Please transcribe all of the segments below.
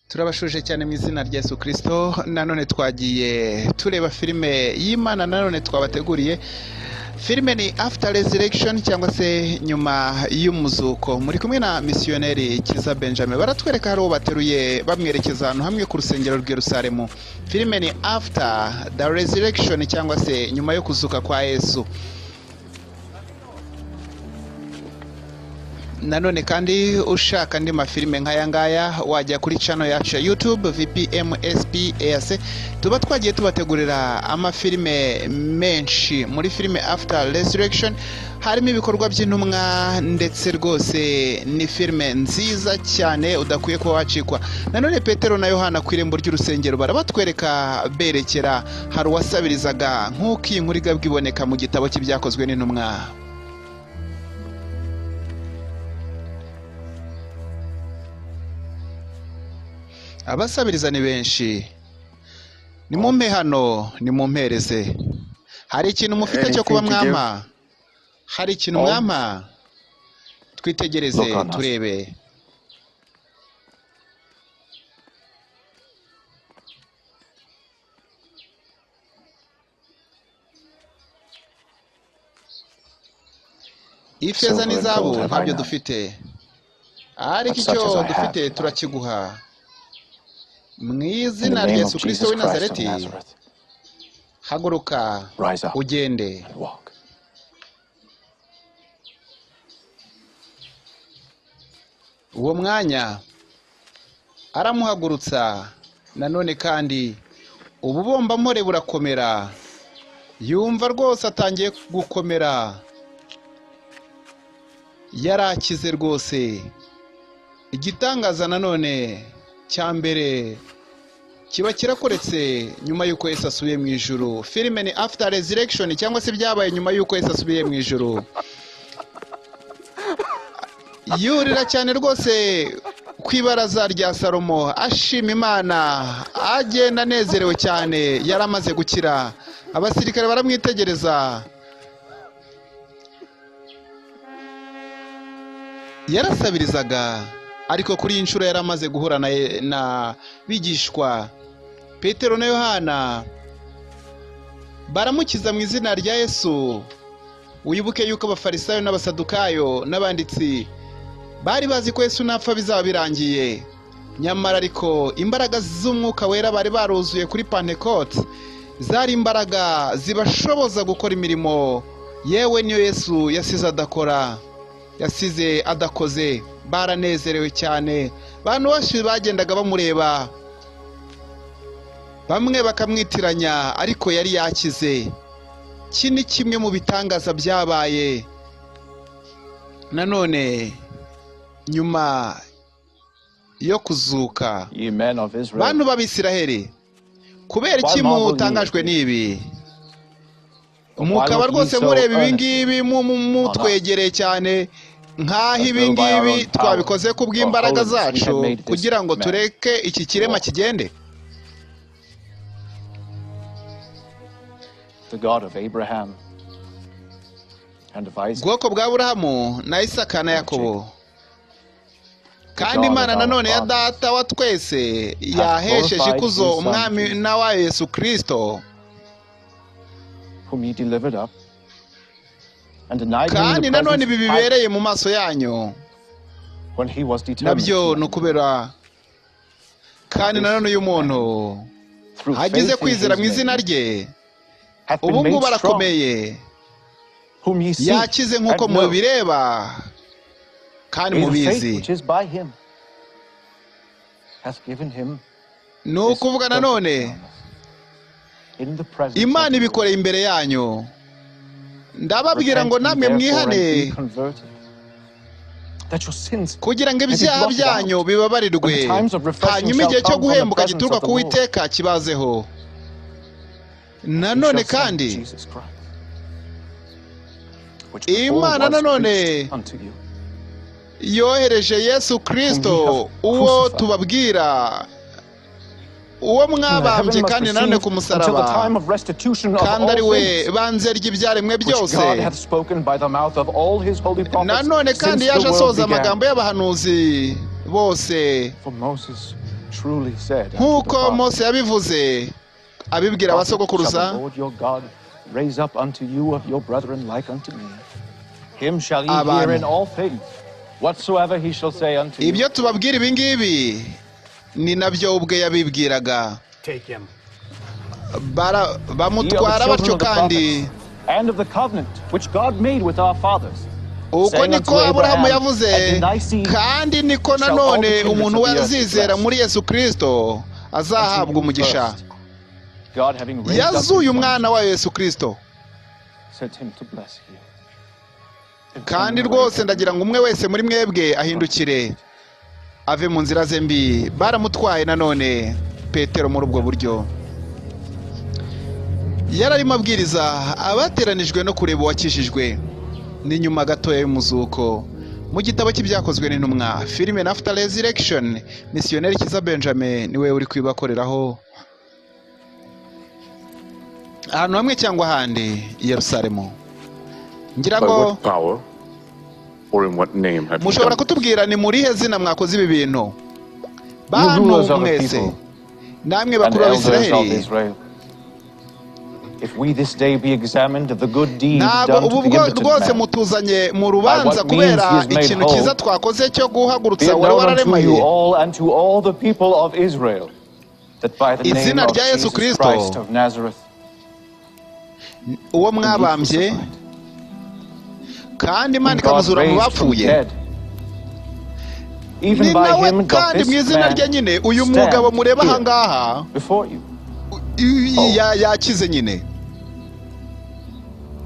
Turabashuje cyane mu izina rya YESU KRISTO. Nanone twagiye tureba filime y'Imana, nanone twabateguriye filime ni After Resurrection cyangwa se nyuma y'umuzuko. Muri kumwe na missionnaire Kiza Benjamin. Baratwereka hari uwo bateruye bamwerekeza ahantu hamwe ku rusengero rw'i Yerusalemu. Filime ni After the Resurrection cyangwa se nyuma yo kuzuka kwa Yesu. Nanone kandi ushaka andi mafilime nk'aya ngaya wajya kuri channel yacu ya YouTube VPMSPAS. Tuba twagiye tubategurira amafilime menshi. Muri filime After Resurrection harimo ibikorwa by'intumwa, ndetse rwose ni filime nziza cyane udakwiye kuba wacikwa. Nanone Petero na Yohana ku irembo ry'urusengero barabatwereka berekera hari uwasabirizaga nk'uko iyi nkuru igabwa iboneka mu gitabo cy'ibyakozwe n'intumwa. Abasabiriza ni benshi, ni mumpe hano, ni mumpereze. Hari ikintu mufite cyo kuba mwama? Hari ikintu mwama? Twitegereze turebe. Ifeza n'izahabu ntabyo dufite, ariko icyo dufite turakiguha. Mu izina rya YESU KRISTO w'i Nazareti, haguruka ugende. Uwo mwanya aramuhagurutsa. Nanone kandi ububombamore burakomera, yumva rwose atangiye gukomera, yarakize rwose. Igitangaza nanone cya mbere kiba kirakoretse nyuma y'uko Yesu asubiye mu ijuru. Filime ni After Resurrection cyangwa se byabaye nyuma y'uko Yesu asubiye mu ijuru. Yurira cyane rwose kwibaraza rya Salomo ashima Imana, agenda anezerewe cyane, yaramaze gukira. Abasirikare baramwitegereza, yarasabirizaga, ariko kuri iyi nshuro yaramaze guhura na bigishwa Petero na Yohana. Baramukiza mu izina rya Yesu. Wibuke yuko abafarisayo n'abasadukayo n'abanditsi bari bazi ko Yesu napfa bizaba birangiye. Nyamara ariko imbaraga z'umwuka wera bari baruzuye kuri Pentecote, zari imbaraga zibashoboza gukora imirimo yewe niyo Yesu yasize adakoze. Baranezerewe cyane. Abantu bose bagendaga bamureba, bamwe bakamwitiranya, ariko yari yakize. Iki ni kimwe mu bitangaza byabaye. Nanone nyuma yo kuzuka, bantu b'Abisiraheli, kubera iki mutangajwe n'ibi? Mukaba rwose mureba ibingibi mutwegereye cyane, nk'aho ibingibi twabikoze ku bw'imbaraga zacu kugira ngo tureke iki kirema kigende. Ubwoko bwa Aburahamu na Isaka na Yakobo, kandi Imana nanone ya Data wa twese yahesheje ikuzo umwami na wa YESU KRISTO, kandi nanone ibi bibereye mu maso yanyu. Nabyo ni ukubera kandi nanone uyu muntu agize kwizera mu izina rye, ubu ngubu arakomeye, yakize nk'uko mubireba kandi mubizi. Ni ukuvuga nanone Imana ibikoreye imbere yanyu. Ndababwira ngo namwe mwihane kugira ngo ibyaha byanyu bibabarirwe, hanyuma igihe cyo guhembuka gituruka ku Uwiteka kibazeho. Nanone kandi Imana nanone yohereje YESU KRISTO, uwo tubabwira, uwo mwabambye kandi nanone ku musaraba, kandi ari we banze ry'ibyaremwe byose. Nanone kandi yaje asoza amagambo y'abahanuzi bose, truly said unto the nk'uko fathers, Mose yabivuze abibwira Prophet shall abasogokuruza, the Lord your God raise up unto you of your brethren like unto me. Him shall ye Abantu. hear in all things, whatsoever he shall say unto you. ibyo tubabwira ibi ngibi ni nabyo ubwe yabibwiraga. Take him. Ye are the Bamutwara children batyo of the kandi prophets, and of the covenant which God made with our fathers. uko saying niko unto Aburahamu Abraham, yavuze, and in thy seed kandi niko shall all the nanone kingdoms umuntu of the earth be wazizera blessed. muri Yesu Kristo azahabwa Unto you umugisha. first, God having raised up Yazuye his son, umwana wa Yesu Kristo. sent him to bless you. And Kandi turn away rwose from ndagira ngo umwe wese muri mwebwe ahindukire ave mu nzira ze mbi. Baramutwaye nanone Petero muri ubwo buryo. Yararimo abwiriza abateranijwe no kureba uwakijijwe. Ni nyuma gatoya y'umuzuko. Mu gitabo cy'ibyakozwe n'intumwa, filime After Resurrection, misiyoneri Kiza Benjamin niwe uri kwibakoreraho. Ahantu hamwe cyangwa ahandi i Yerusalemu. Ngira By ngo what power or in what name have you mushobora done this? kutubwira ni muri he zina mwakoze ibi bintu? You Bantu rulers of the mwese, people, namwe and bakuru elders of b'Abisiraheli, Israel. If we this day be examined of the good deed ntabwo done to ubu the impotent rwose man, mutuzanye mu By rubanza what means kubera he is made ikintu whole, cyiza twakoze cyo be guhagurutsa it wari known unto you wararemaye. all and to all the people of Israel, that by the name Izina of rya Yesu Jesus Kristo, Christ of Nazareth, uwo whom ye mwabambye crucified, kandi whom Imana God ikamuzura mu raised from bapfuye, dead, even ni by nawe him doth kandi mu this izina rye man nyine uyu mugabo stand mureba here ahangaha before you. yakize nyine.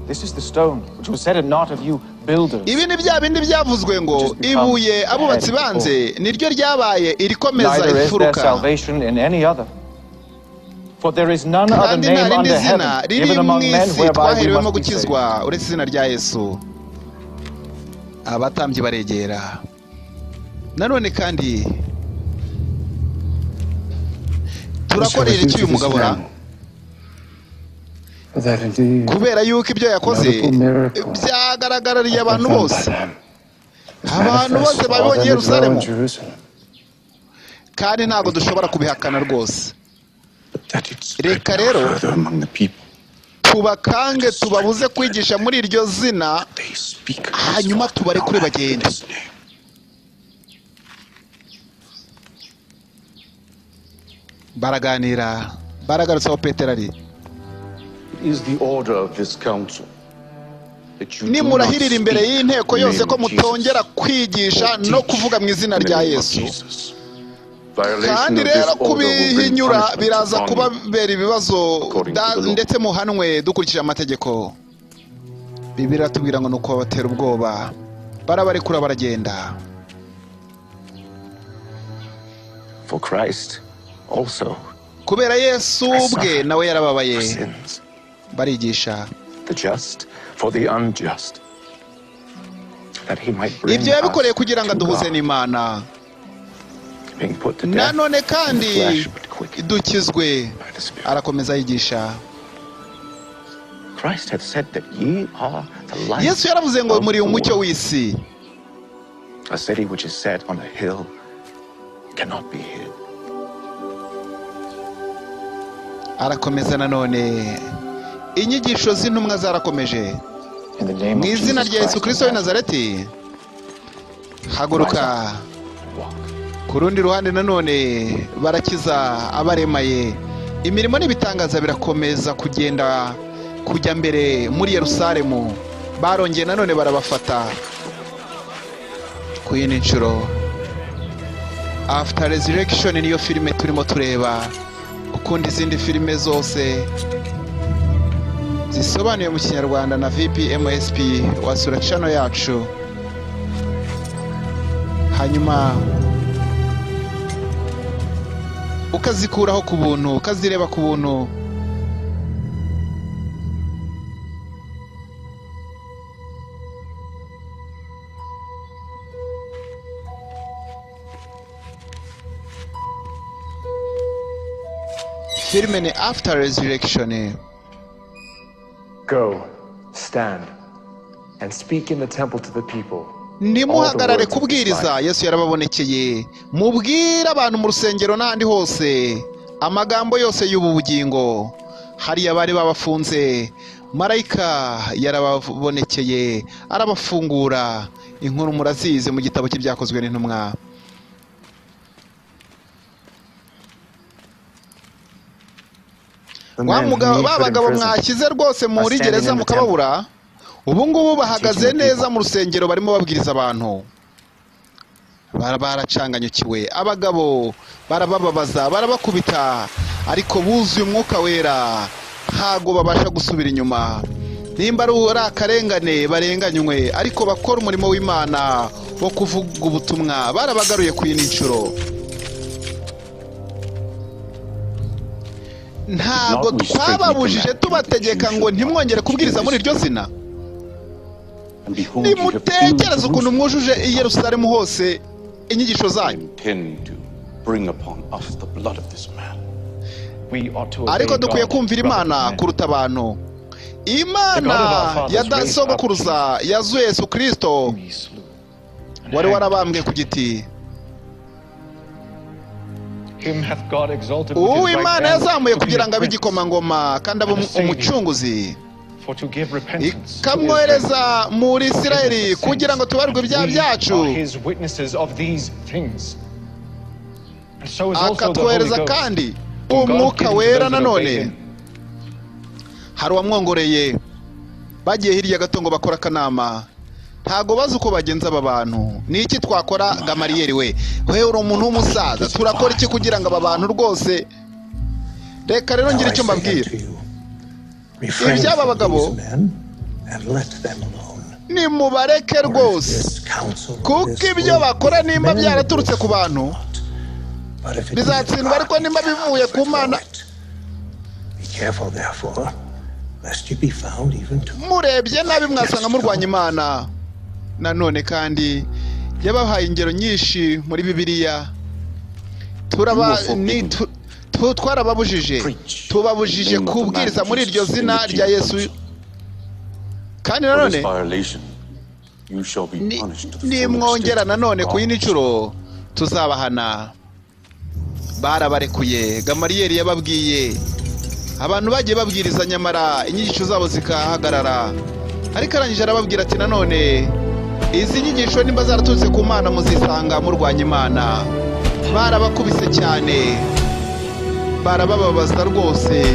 This is the stone which was set at naught of you builders. Ibi ni bya bindi byavuzwe ngo ibuye abubatsi banze niryo ryabaye irikomeza Neither is there ifuruka. salvation in any other. For there is none other Kandi nta name rindi under zina heaven riri given mu among men isi whereby we twaherewemo must be saved. gukizwa uretse izina rya Yesu. Abatambyi baregera nanone kandi turakorera iki uyu mugabo ra? Kubera yuko ibyo yakoze byagaragarariye abantu bose. Abantu bose babonye Yerusalemu, kandi ntabwo dushobora kubihakana rwose. Reka rero tubakange tubabuze kwigisha muri iryo zina, hanyuma tubarekure bagende. Baraganira, baragarutse aho Petero ari. Is the order of this council that you do not Nimurahirira imbere speak y'inteko in the yose name ko of Jesus, mutongera kwigisha or no teach kuvuga mu izina in the rya name of Yesu. Jesus. Violation Kandi of this rero order will bring kubihinyura punishment biraza upon you. kubabera ibibazo according to the law. ndetse muhanwe dukurikije amategeko. Bibiliya iratubwira ngo ni uko babatera ubwoba, barabarekura baragenda. For Christ also Kubera Yesu ubwe nawe yarababaye. for sins, Barigisha the just for the unjust, that he might bring ibyo yabikoreye us kugira ngo to aduhuze God, n'Imana, being put to death nanone in the kandi flesh, but quickened dukizwe. by the Spirit. Arakomeza yigisha. Christ hath said that ye are the light Yesu yaravuze ngo of muri the umucyo world. w'isi. A city which is set on a hill cannot be hid. Arakomeza nanone inyigisho z'intumwa zarakomeje. In the name Mu of izina Jesus rya Yesu Christ Kristo of w'i Nazareth, Nazareti, haguruka. walk. Ku rundi ruhande nanone barakiza abaremaye. Imirimo n'ibitangaza birakomeza kujya mbere muri Yerusalemu. Barongeye nanone barabafata ku yindi nshuro. After Resurrection niyo filime turimo tureba, ukundi izindi filime zose zisobanuye mu kinyarwanda na VPMSP wasura channel yacu, hanyuma ukazikuraho ku buntu, ukazireba ku buntu. Filime ni After Resurrection. Go, stand, and speak in the temple to the people. ntimuhagarare kubwiriza. Yesu yarababonekeye. Mubwire abantu mu rusengero n'ahandi hose amagambo yose y'ubu bugingo. Hariya bari babafunze, marayika yarababonekeye arabafungura. Inkuru murazizi mu gitabo cy'ibyakozwe n'intumwa. Babagabo mwashyize rwose muri gereza mukababura, ubu ngubu bahagaze neza mu rusengero barimo babwiriza abantu. Baracanganyukiwe. Abagabo barabababaza, barabakubita, ariko buzuye umwuka wera, ntago babasha gusubira inyuma. Nimba ari akarengane barenganywe, ariko bakora umurimo w'Imana wo kuvuga ubutumwa. Barabagaruye ku yindi nshuro. Ntabwo twababujije tubategeka ngo ntimwongere kubwiriza muri iryo zina. Nimutekereze ukuntu mwujuje i Yerusalemu hose inyigisho zanyu. Ariko dukwiye kumvira Imana kuruta abantu. Imana ya sogokuruza yazuye YESU KRISTO wari warabambwe ku giti. Imana yazamuye kugira ngo abe igikomangoma kandi abe umucunguzi, ikamwohereza muri Isirayeli kugira ngo tubarwe ibyaha byacu, akatwohereza kandi umwuka wera. Nanone hari uwamwongoreye. Bagiye hirya gato ngo bakora akanama, ntago bazi uko bagenza aba bantu. Ni iki twakora Gamariyeri we? Wewe uri umuntu w'umusaza, turakora iki kugira ngo aba bantu rwose? Reka rero ngira icyo mbabwira. Iby'aba bagabo nimubareke rwose, kuko ibyo bakora nimba byaraturutse ku bantu bizatsindwa, ariko nimba bivuye ku Mana. Murebye nabi mwasanga murwanya Imana. Nanone kandi yabahaye ingero nyinshi muri Bibiliya. Twarababujije, tubabujije kubwiriza muri iryo zina rya Yesu. Kandi nanone nimwongera nanone ku yindi nshuro tuzabahana. Barabarekuye. Gamariyeri yababwiye. Abantu bagiye babwiriza nyamara inyigisho zabo zikahagarara, ariko arangije arababwira ati nanone izi nyigisho nimba zaraturutse ku Mana muzisanga murwanya Imana. Barabakubise cyane, barabababaza rwose,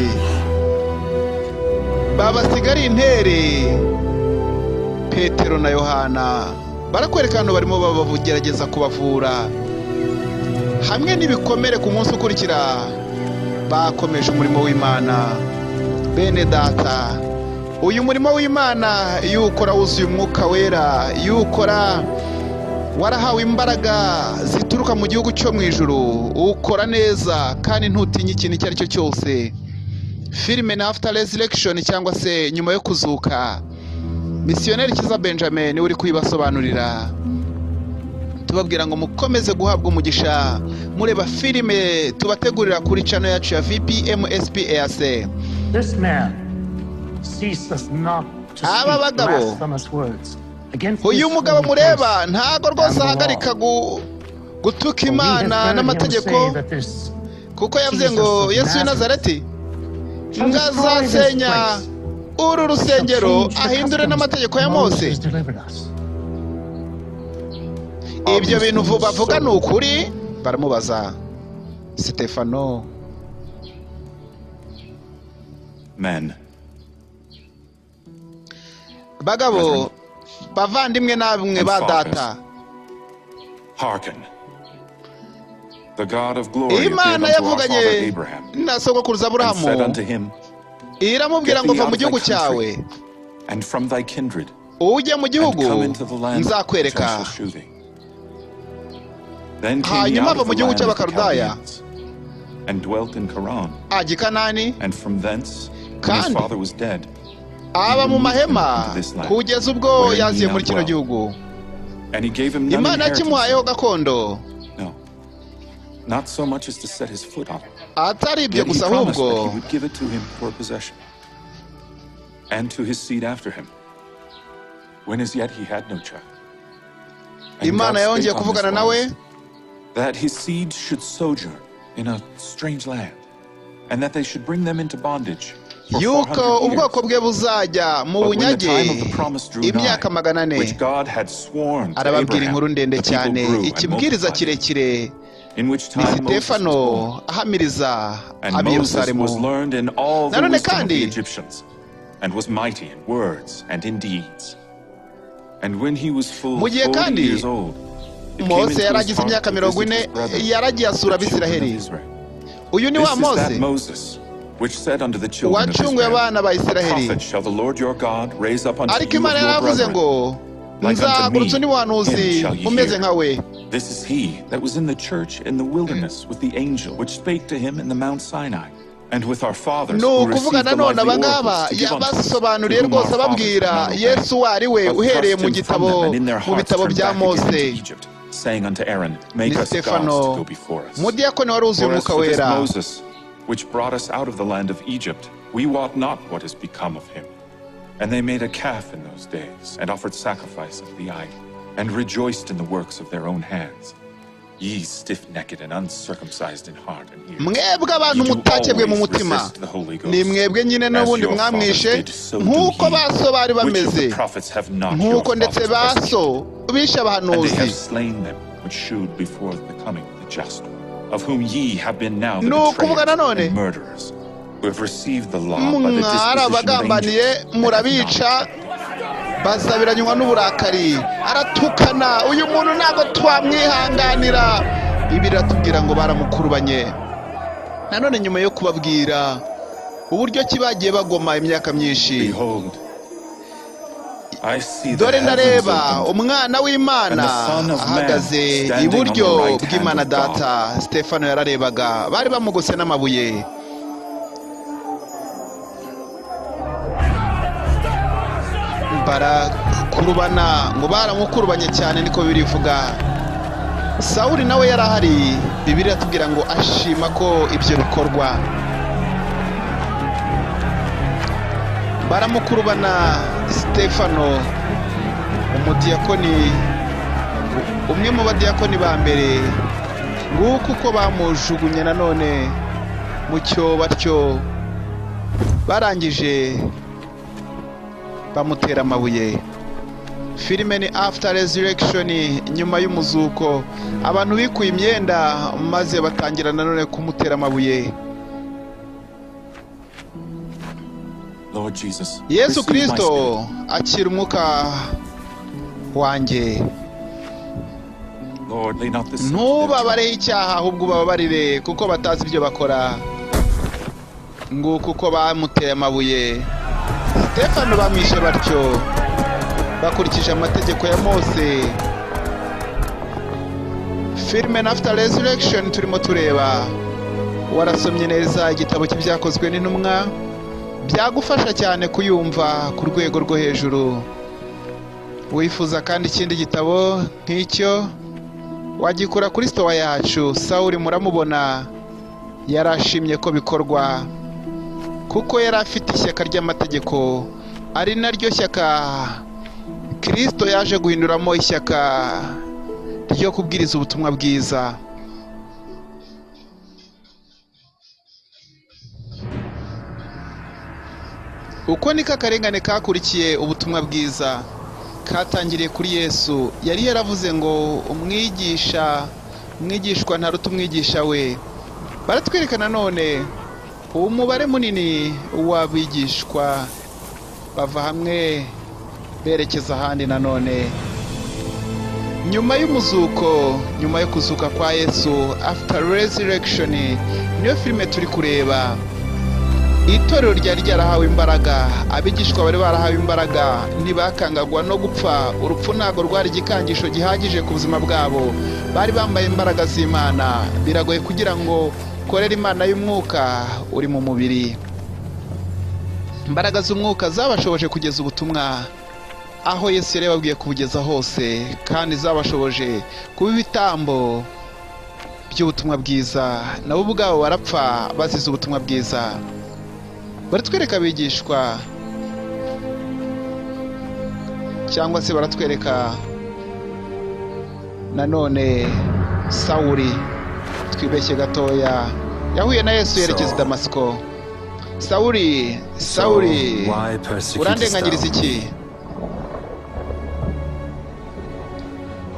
babasigara intere. Petero na Yohana barakwereka hano barimo bagerageza kubavura. Hamwe n'ibikomere ku munsi ukurikira bakomeje umurimo w'Imana. Bene data, uyu murimo w'Imana yukora wuzuye umwuka wera, yukora warahawe imbaraga zituruka mu gihugu cyo mu ijuru, ukora neza kandi ntutinye ikintu icyo ari cyo cyose. Filime na After Resurrection cyangwa se nyuma yo kuzuka, misiyoneri Kiza Benjamin uri kuyibasobanurira. Tubabwira ngo mukomeze guhabwa umugisha mureba filime tubategurira kuri channel yacu ya VPMSPAC. Aba bagabo, uyu mugabo mureba ntago rwose ahagarika gutuka Imana n'amategeko, kuko yavuze ngo Yesu w'i Nazareti ngazasenya uru rusengero ahindure n'amategeko ya Mose. Ibyo bintu bavuga ni ukuri? Baramubaza. Stefano, Men, bagabo, bavandimwe namwe ba data, hearken. The God of glory appeared Imana unto our yavuganye father Abraham na sogokuruza and said Aburahamu, unto him, iramubwira ngo va mu gihugu cyawe and from thy kindred, ujye mu and gihugu come into the land which I nzakwereka. shall shew thee. Then came he Hanyuma out ava of mu the gihugu land of the cy'Abakaludaya, Chaldeans, and dwelt in Haran, ajya i Kanani, and from thence, when his kandi father was dead, aba mu mahema kugeza ubwo yaziye muri kino gihugu. and he gave him none Imana yakimuhayeho inheritance. gakondo, No, not so much as to set his foot on it. atari ibyo Yet he gusa promised that he ahubwo would give it to him for possession, and to his seed after him, when as yet he had no child. Imana yongeye kuvugana nawe that his seed should sojourn in a strange land, and that they should bring them into bondage for yuko 400 ubwoko years. bwe buzajya mu But when the bunyage time of the promise drew imyaka nigh, 400 which God had sworn to arababwira Abraham, inkuru ndende the people cyane grew and ikibwiriza multiplied, kirekire in which ni time Moses was Sitefano born. ahamiriza And ab'i Moses was Yerusalemu learned in all the nanone wisdom of the kandi Egyptians, and was mighty in words and in deeds. And when he was full mu gihe 40 kandi years old, it came Mose into his yaragize heart imyaka to visit 40 his brethren, yaragiye asura the children of Abisiraheli. Israel. Uyu ni This wa is that Mose Moses, which said unto the children of wacunguye Israel, abana ba A Isiraheli. prophet shall the Lord your God raise up unto ariko you of Imana your yaravuze brethren, ngo like unto nzahagurutsa undi me, muhanuzi him shall ye umeze hear. nka we. This is he that was in the church in the wilderness with the angel, which spake to him in the Mount Sinai, and with our fathers, ni who ukuvuga received the nanone lively abangaba oracles to give unto us, to yabasobanuriye whom rwose our fathers ababwira could not obey, Yesu uwo ari we but uhereye thrust mu him from them, and in their hearts bitabo turned bya back again Mose. into Egypt, saying unto Aaron, Make Ni us gods to Sitefano go before us. umudiyakoni wari wuzuye For as umwuka for this wera. Moses, which brought us out of the land of Egypt, we wot not what is become of him. And they made a calf in those days, and offered sacrifice unto the idol, and rejoiced in the works of their own hands. Ye stiff-necked and uncircumcised in heart and ears, mwebwe abantu ye do mutakebwe mu always mutima resist the Holy Ghost. ni mwebwe nyine As n'ubundi your fathers mwamwishe did, so do nk'uko ye. baso bari Which of bameze the prophets have not your nk'uko ndetse fathers persecuted? baso bishe And they have abahanuzi. slain them which shewed before the coming of the just one, of whom ye have been now the Ni ukuvuga betrayers nanone and murderers, who have received the law by the disposition of mwarabagambaniye angels, and have murabica not. basabiranywa n'uburakari aratukana. Uyu muntu ntabwo twamwihanganira. Ibi biratubwira ngo baramukurubanye. Nanone nyuma yo kubabwira uburyo ki bagiye bagoma imyaka myinshi, Behold, I see the dore heavens ndareba opened, umwana w'Imana and the Son of Man ahagaze standing iburyo on the right hand bw'Imana of God. Data. Sitefano yararebaga, bari bamugose n'amabuye. Barakurubana, ngo baramukurubanye cyane, niko birivuga. Sawuli nawe yari ahari. Bibiliya iratubwira ngo ashima ko ibyo bikorwa. Baramukurubana Sitefano, umudiyakoni, umwe mu badiyakoni ba mbere, nguko uko bamujugunye nanone mu cyobo batyo, barangije bamutera amabuye. Filime ni After Resurrection, nyuma y'umuzuko. Abantu bikuye imyenda maze batangira nanone kumutera amabuye. Lord Jesus, Yesu receive my Kristo spirit. akira umwuka wanjye. Lord, lay not this sin to their Ntubabareho icyaha, ahubwo ubabarire kuko batazi ibyo bakora. Nguko uko bamuteye amabuye. Sitefano bamwishe batyo bakurikije amategeko ya Mose. Filime na After Resurrection turimo tureba. Warasomye neza igitabo cy'ibyakozwe n'intumwa, byagufasha cyane kuyumva ku rwego rwo hejuru. Wifuza kandi ikindi gitabo nk'icyo, wagikura kuri store yacu. Sawuli muramubona yarashimye ko bikorwa, kuko yari afite ishyaka ry'amategeko, ari naryo shyaka Kristo yaje guhinduramo ishyaka ryo kubwiriza ubutumwa bwiza. Uko niko akarengane kakurikiye ubutumwa bwiza katangiriye kuri Yesu. Yari yaravuze ngo umwigishwa ntaruta umwigisha we. Baratwereka nanone umubare munini w'abigishwa bava hamwe berekeza ahandi nanone. Nyuma y'umuzuko, nyuma yo kuzuka kwa Yesu, After Resurrection, niyo filime turi kureba. Itorero ryari ryarahawe imbaraga, abigishwa bari barahawe imbaraga, ntibakangagwa no gupfa. Urupfu ntago rwari igikangisho gihagije ku buzima bwabo. Bari bambaye imbaraga z'Imana. Biragoye kugira ngo korera Imana y'umwuka uri mu mubiri. Imbaraga z'umwuka zabashoboje kugeza ubutumwa aho Yesu yari yababwiye kubugeza hose, kandi zabashoboje kuba ibitambo by'ubutumwa bwiza. Nabo ubwabo barapfa bazize ubutumwa bwiza. Baratwereka abigishwa, cyangwa se baratwereka nanone Sawuli twibeshye gatoya yahuye na Yesu yerekeza i Damasiko. Sawuli urandenganyiriza iki?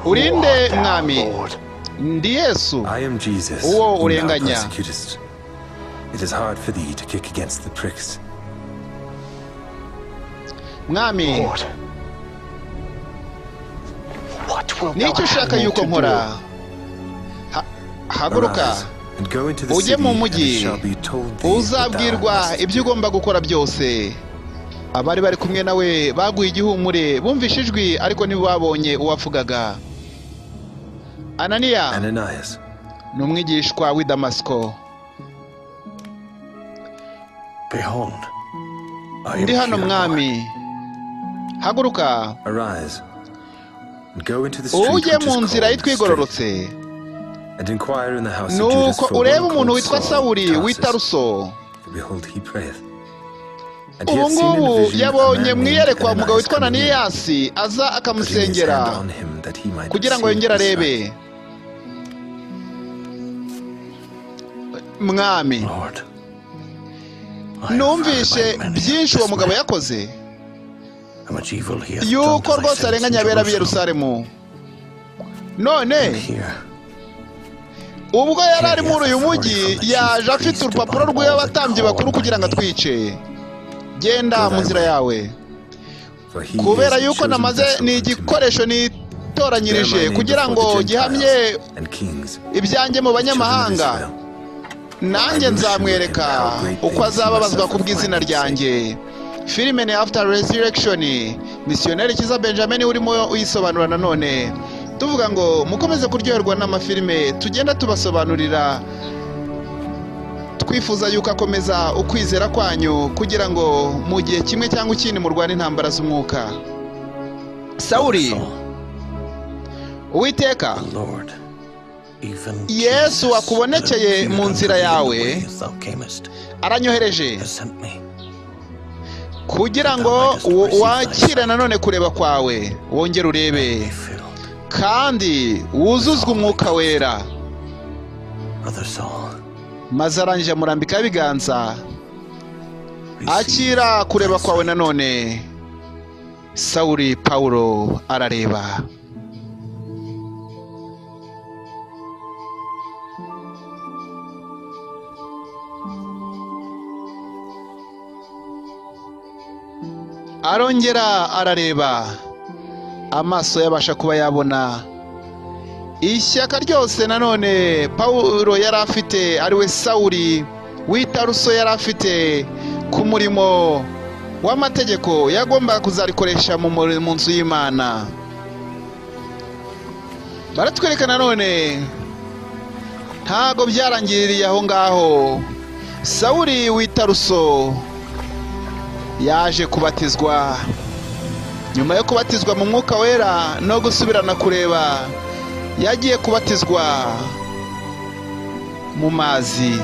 Urinde mwami? Ndi Yesu uwo urenganya. It is hard for thee to kick against the pricks. Mwami, nicyo ushaka yuko nkora? Haguruka ujye mu mujyi, uzabwirwa ibyo ugomba gukora byose. Abari bari kumwe nawe baguye igihumure, bumvishe ijwi ariko ntibabonye uwavugaga. Ananias ni umwigishwa w'i Damasiko. Ndi hano mwami. Haguruka ujye mu nzira yitwigororotse, nuko urebe umuntu witwa Sawuli w'i Taruso. Ubu ngubu yabonye mwiyerekwa umugabo witwa Ananias aza akamusengera kugira ngo yongere arebe. Mwami, numvishe byinshi uwo mugabo yakoze, yuko rwose arenganya abera b'i Yerusalemu. None ubwo yari ari muri uyu mujyi yaje afite urupapuro rw'abatambyi bakuru kugira ngo atwice. Genda mu nzira yawe, kubera yuko namaze ni igikoresho nitoranyirije kugira ngo gihamye ibyanjye mu banyamahanga. Nanjye nzamwereka uko azababazwa ku bw'izina ryanjye. Filime ni After Resurrection, misiyoneri Kiza Benjamin urimo uyisobanura. Nanone tuvuga ngo mukomeze kuryoherwa n'amafilime tugenda tubasobanurira, twifuza yuko akomeza ukwizera kwanyu kugira ngo mu gihe kimwe cyangwa ikindi murwane intambara z'umwuka. Sawuli, Uwiteka Yesu wakubonekeye mu nzira yawe aranyohereje kugira ngo wakire nanone kureba kwawe, wongere urebe kandi wuzuzwe umwuka wera. Maze arangije amurambikaho ibiganza, akira kureba kwawe nanone. Sawuli Pawulo arareba. Arongera arareba, amaso yabasha kuba yabona ishyaka ryose nanone Pawulo yari afite, ariwe Sawuli w'i Taruso yari afite ku murimo w'amategeko yagombaga kuzarikoresha mu nzu y'Imana. Baratwereka nanone ntago byarangiriye aho ngaho. Sawuli w'i Taruso yaje kubatizwa. Nyuma yo kubatizwa mu mwuka wera no gusubirana kureba, yagiye kubatizwa mu mazi.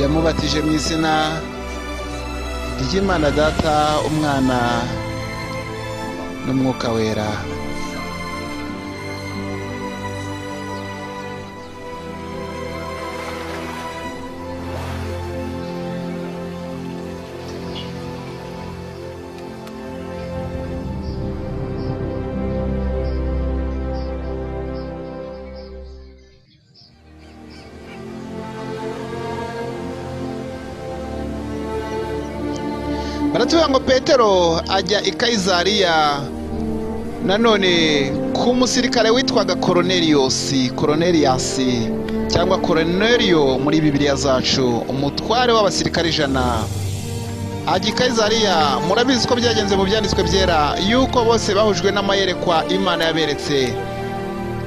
Yamubatije mu izina ry'Imana Data, Umwana n'Umwuka wera. Baratuvuga ngo Petero ajya i Kayizariya nanone ku musirikare witwaga Cornelius cyangwa Cornelio muri Bibiliya zacu, umutware w'abasirikare 100. Ajya i Kayizariya. Murabizi ko byagenze mu byanditswe byera yuko bose bahujwe n'amayerekwa Imana yaberetse.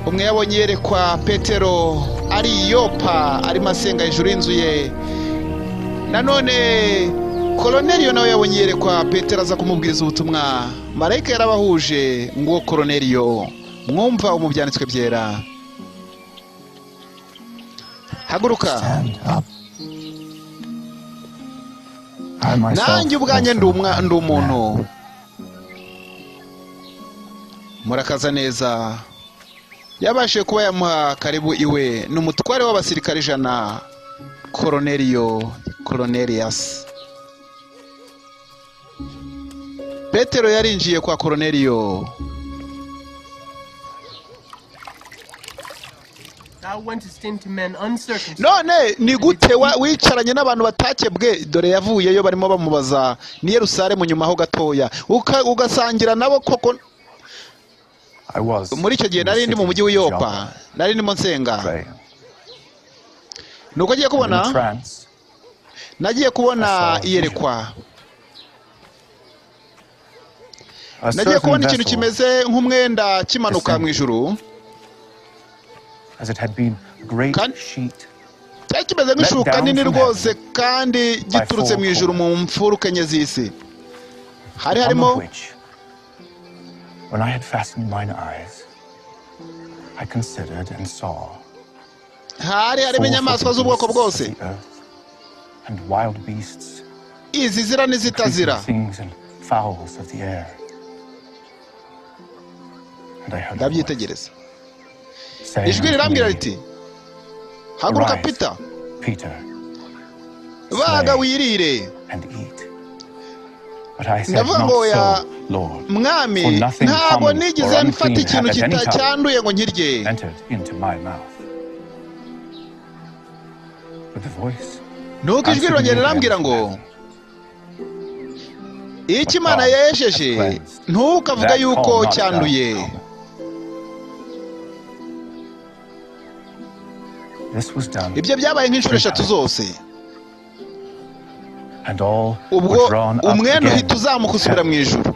Umwe yabonye yerekwa Petero ari Yopa arimo asenga hejuru y'inzu ye. Nanone Cornelio nawe yabonye yerekwa Petero aza kumubwiriza ubutumwa. Marayika yarabahuje ngo Cornelio, mwumva mu byanditswe byera. Haguruka. nanjye ubwanjye ndi umuntu. Murakaza neza. Yabashije kuba yamuha karibu iwe n'umutware w'abasirikare 100 Cornelius. Petero yarinjiye kwa Cornelio. None ni gute wicaranye n'abantu batakebwe? Dore yavuyeyo barimo bamubaza ni Yerusalemu nyuma ho gatoya ugasangira nabo koko. Muri icyo gihe nari ndi mu mujyi w'Yopa, nari ndimo nsenga. Nuko nagiye kubona iyerekwa. Nagiye kubona ikintu kimeze nk'umwenda kimanuka mu ijuru. Cyari kimeze nk'ishuka nini rwose kandi giturutse mu ijuru mu mfuruka enye z'isi. Hari harimo When I had fastened mine eyes, I considered and saw. harimo inyamaswa z'ubwoko bwose. And wild beasts. Izizira n'izitazira. Things and fowls of the air. And I heard ndabyitegereza. Ijwi rirambwira riti, haguruka Peter. Baga wirire. And eat. But I said, ndavuga ngo ya mwami ntabwo nigeze mfata ikintu kitacyanduye ngo nkirye. Nuko ijwi rirongera rirambwira ngo icyo Imana yesheje ntukavuga yuko cyanduye. Ibyo byabaye nk'inshuro 3 zose. Ubwo umwenda uhita uzamuka usubira mu ijuru.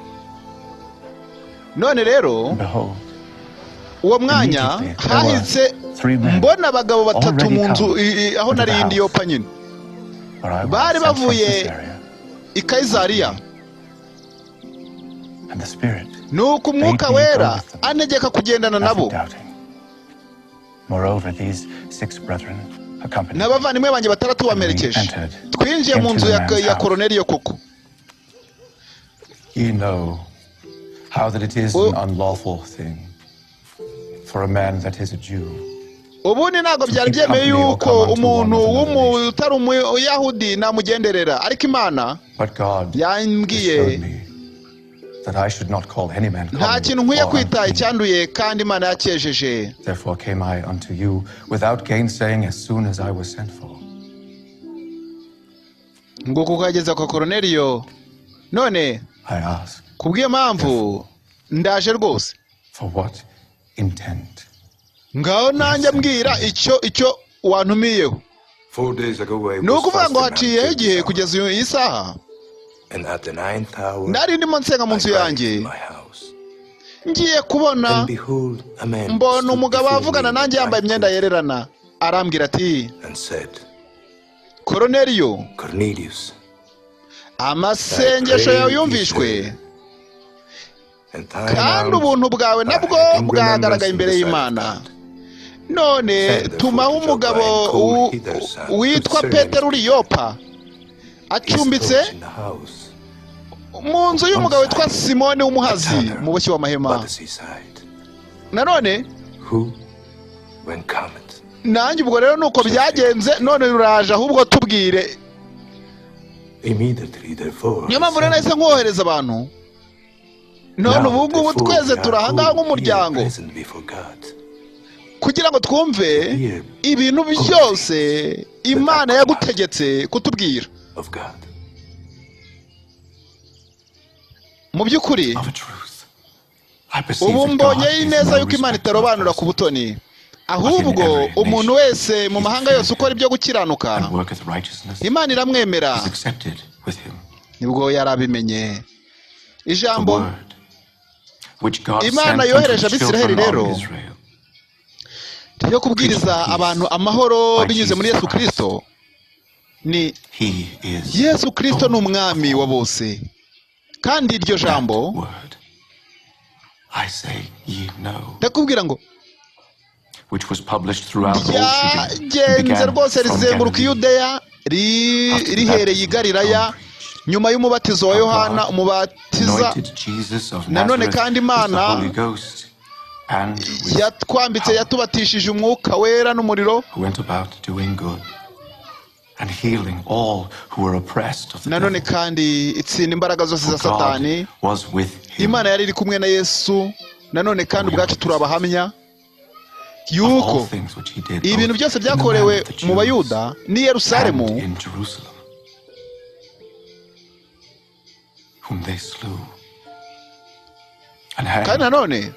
None rero uwo mwanya hahise mbona abagabo 3 mu nzu aho nari ndi Yopa nyine. Bari bavuye i Kaisariya. Nuko umwuka wera anegeka kugendana nabo. N'abavandimwe banjye 3 bamerekeje. Twinjiye mu nzu ya Cornelio koko. You know how that it is an unlawful thing for a man that is a Jew. Ubundi ntabwo byari byemeye yuko umuntu utari umuyahudi namugenderera, ariko Imana yambwiye that I should not call any man common. nta kintu nkwiye kwita icyanduye kandi Imana yakejeje. Therefore came I unto you without gainsaying as soon as I was sent for. Ngo kukageza kwa Cornelio. None I ask, kubwiye mpamvu ndaje rwose. For what intent? Ngaho nanjye mbwira icyo wantumiyeho. 4 days ago I Nuko uvuga ngo haciyeho igihe kugeza iyi saha. And at the 9th hour, nari ndimo nsenga mu nzu yanjye. Ngiye kubona mbona umugabo avugana nanjye yambaye imyenda yererana. Arambwira ati, Cornelius, amasengesho yawe yumvishwe kandi ubuntu bwawe nabwo bwagaragaye imbere y'Imana. None tumaho umugabo witwa Petero uri Yopa acumbitse mu nzu y'umugabo witwa Simoni w'umuhazi mu bushyi w'amahema. Nanone nanjye ubwo rero nuko byagenze. None ruraje ahubwo tubwire. Niyo mpamvu rero nahise nkohereza abantu. None ubu ngubu twese turahangaha nk'umuryango kugira ngo twumve ibintu byose Imana yagutegetse kutubwira. Mu by'ukuri ubu mbonye neza yuko Imana itarobanura ku butoni, ahubwo umuntu wese mu mahanga yose ukora ibyo gukiranuka Imana iramwemera. Nibwo yarabimenye ijambo Imana yohereje Abisiraheli rero yo kubwiriza abantu amahoro binyuze muri Yesu Kristo. Ni Yesu Kristo ni umwami wa bose. Kandi iryo jambo ndakubwira ngo ryagenze rwose rizenguruka Yudeya rihereye i Galilaya nyuma y'umubatizo wa Yohana umubatiza. Nanone kandi Imana yatwambitse, yatubatishije umwuka wera n'umuriro. Nanone kandi itsinda imbaraga zose za Satani. Imana yari iri kumwe na Yesu. Nanone kandi ubwacu turabahamya yuko ibintu byose byakorewe mu Bayuda ni Yerusalemu, kandi nanone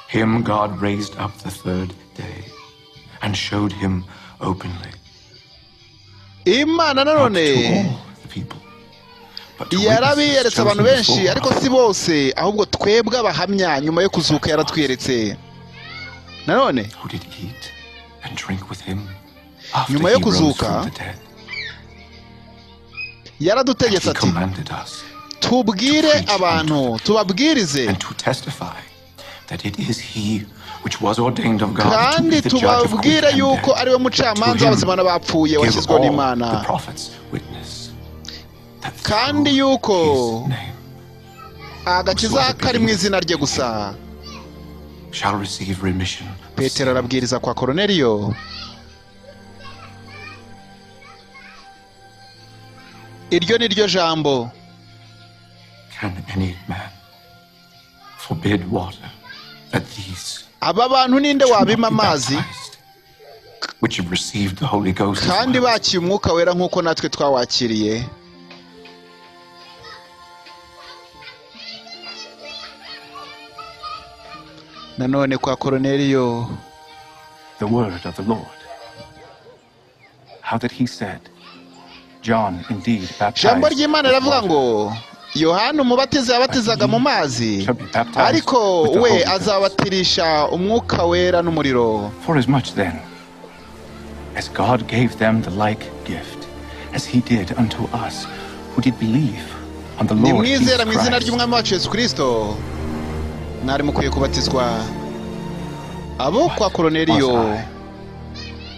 him God raised up the third day and showed him openly. Imana nanone yarabiyeretse abantu benshi, ariko si bose, ahubwo twebwe abahamya nyuma yo kuzuka yaratwiyeretse. Nanone nyuma yo kuzuka yaradutegetse ati tubwire abantu, tubabwirize kandi tubabwire yuko ari we mucamanza w'abazima n'abapfuye washyizweho n'Imana, kandi yuko agakiza kari mu izina rye gusa. Petero arabwiriza kwa Koruneliyo. Iryo ni ryo jambo. Aba bantu ninde wabima amazi kandi bakiye umwuka wera nk'uko natwe twawakiriye? Nanone kwa Koruneliyo, the word of the Lord, how that he said, John indeed baptized. Jambo ry'Imana riravuga ngo Yohana umubatiza yabatizaga mu mazi, ariko we azabatirisha umwuka wera n'umuriro. For as much then as God gave them the like gift, as he did unto us who did believe on the Lord Jesus Christ. Nimwizera mu izina ry'Umwami wacu Yesu Kristo, mwari mukwiye kubatizwa. Abo kwa Koruneliyo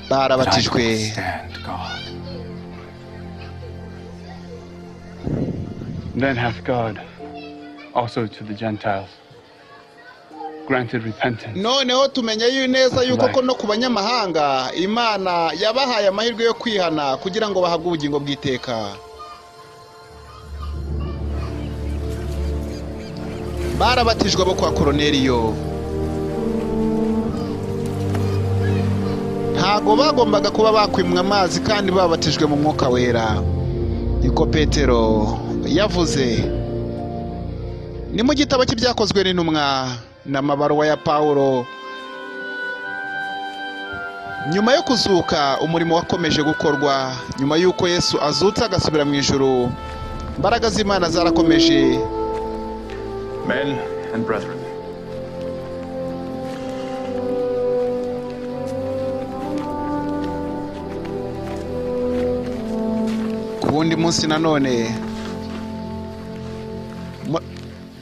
barabatijwe. Then hath God also to the Gentiles granted repentance. Noneho tumenya neza yuko ko no ku banyamahanga Imana yabahaye amahirwe yo kwihana kugira ngo bahabwe ubugingo bw'iteka. Barabatijwe abo kwa Koruneliyo. Ntago bagombaga kuba bakwimwa amazi kandi babatijwe mu mwuka wera. Niko Petero yavuze. Ni mu gitabo cy'ibyakozwe n'intumwa n'amabaruwa ya Pawulo. Nyuma yo kuzuka umurimo wakomeje gukorwa, nyuma yuko Yesu azutse agasubira mu ijuru, imbaraga z'Imana zarakomeje. Men and brethren, kuwundi munsi nanone,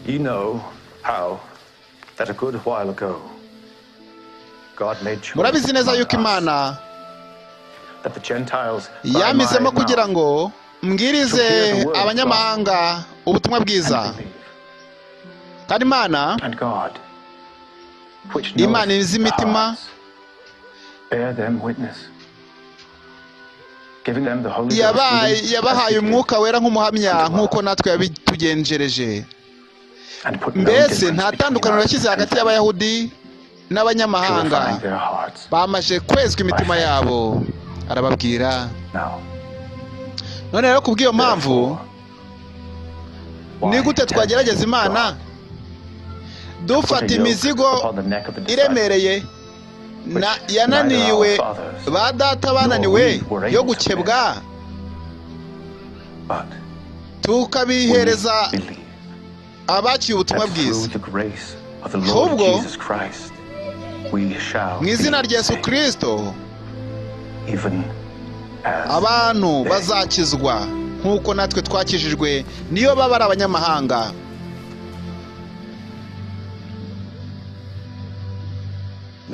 you know how that a good while ago God made choice murabizi neza yuko Imana that the Gentiles yamisemo kugira ngo mbwirize abanyamahanga ubutumwa bwiza. Kandi Imana izi imitima, yabahaye umwuka wera nk'umuhamya nk'uko natwe yabitugenjereje. Mbese nta tandukaniro yashyize hagati y'Abayahudi n'abanyamahanga, bamaje kwezwa imitima yabo. Arababwira none rero kubw'iyo mpamvu ni gute twagerageza Imana dufata imizigo iremereye yananiwe ba data bananiwe yo gukebwa, tukabihereza abakiye ubutumwa bwiza. Ahubwo mu izina rya Yesu Kristo abantu bazakizwa nk'uko natwe twakijijwe, niyo baba ari abanyamahanga.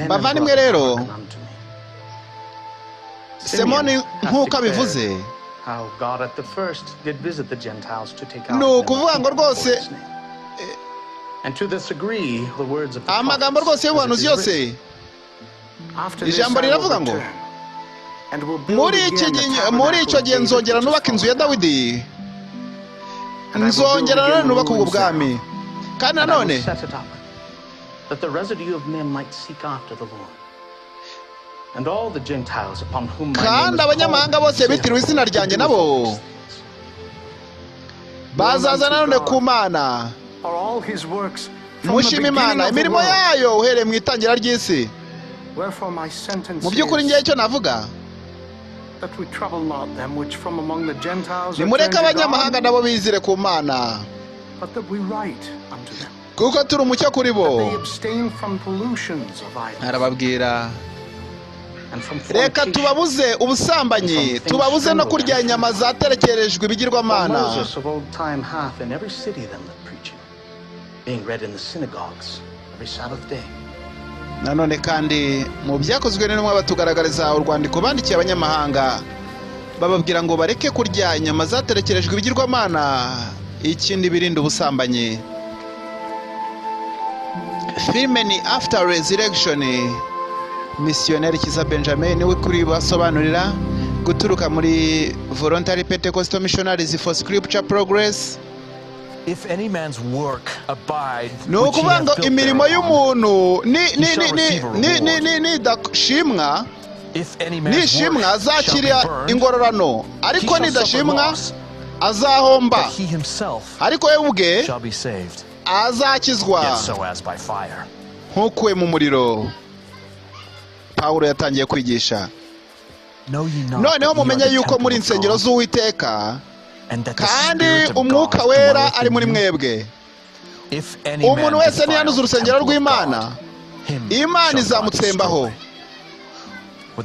Bavandimwe rero, Simoni nk'uko abivuze, how God at the first did visit the Gentiles to take out no them kuvuga ngo rwose and to this agree the words of the amagambo rwose y'ubuhanuzi yose ijambo riravuga ngo muri icyo gihe nzongera nubaka inzu ya Dawidi, nzongera nanone nubaka ubwo bwami, kandi nanone that the residue of men might seek after the Lord. And all the Gentiles upon whom my name kandi abanyamahanga bose bitiriwe izina ryanjye nabo bazaza nanone ku Mana mushima Imana imirimo yayo uhereye mu itangira ry'isi. Mu by'ukuri ngiye icyo navuga, nimureke abanyamahanga nabo bizire ku Mana, kuko turi umucyo kuri bo. Arababwira, reka tubabuze ubusambanyi, tubabuze no kurya inyama zaterekerejwe ibigirwamana. Nanone kandi mu byakozwe n'intumwa batugaragariza urwandiko bandikiye abanyamahanga, bababwira ngo bareke kurya inyama zaterekerejwe ibigirwamana, ikindi birinda ubusambanyi. Filime ni After Resurrection. Missionnaire Kiza Benjamin niwe kuri basobanurira, guturuka muri Voluntary Pentecostal Missionaries for Scripture Progress. If any man's work abide, no kubanga imirimo y'umuntu ni dashimwa, nishimwa azakira ingororano, ariko nidashimwa azahomba, ariko we ubwe azakizwa nk'ukuwe mu muriro. Pawulo yatangiye kwigisha, noneho mumenye yuko muri insengero z'Uwiteka kandi umwuka wera ari muri mwebwe. Umuntu wese niyanuza urusengero rw'Imana, Imana izamutsembaho.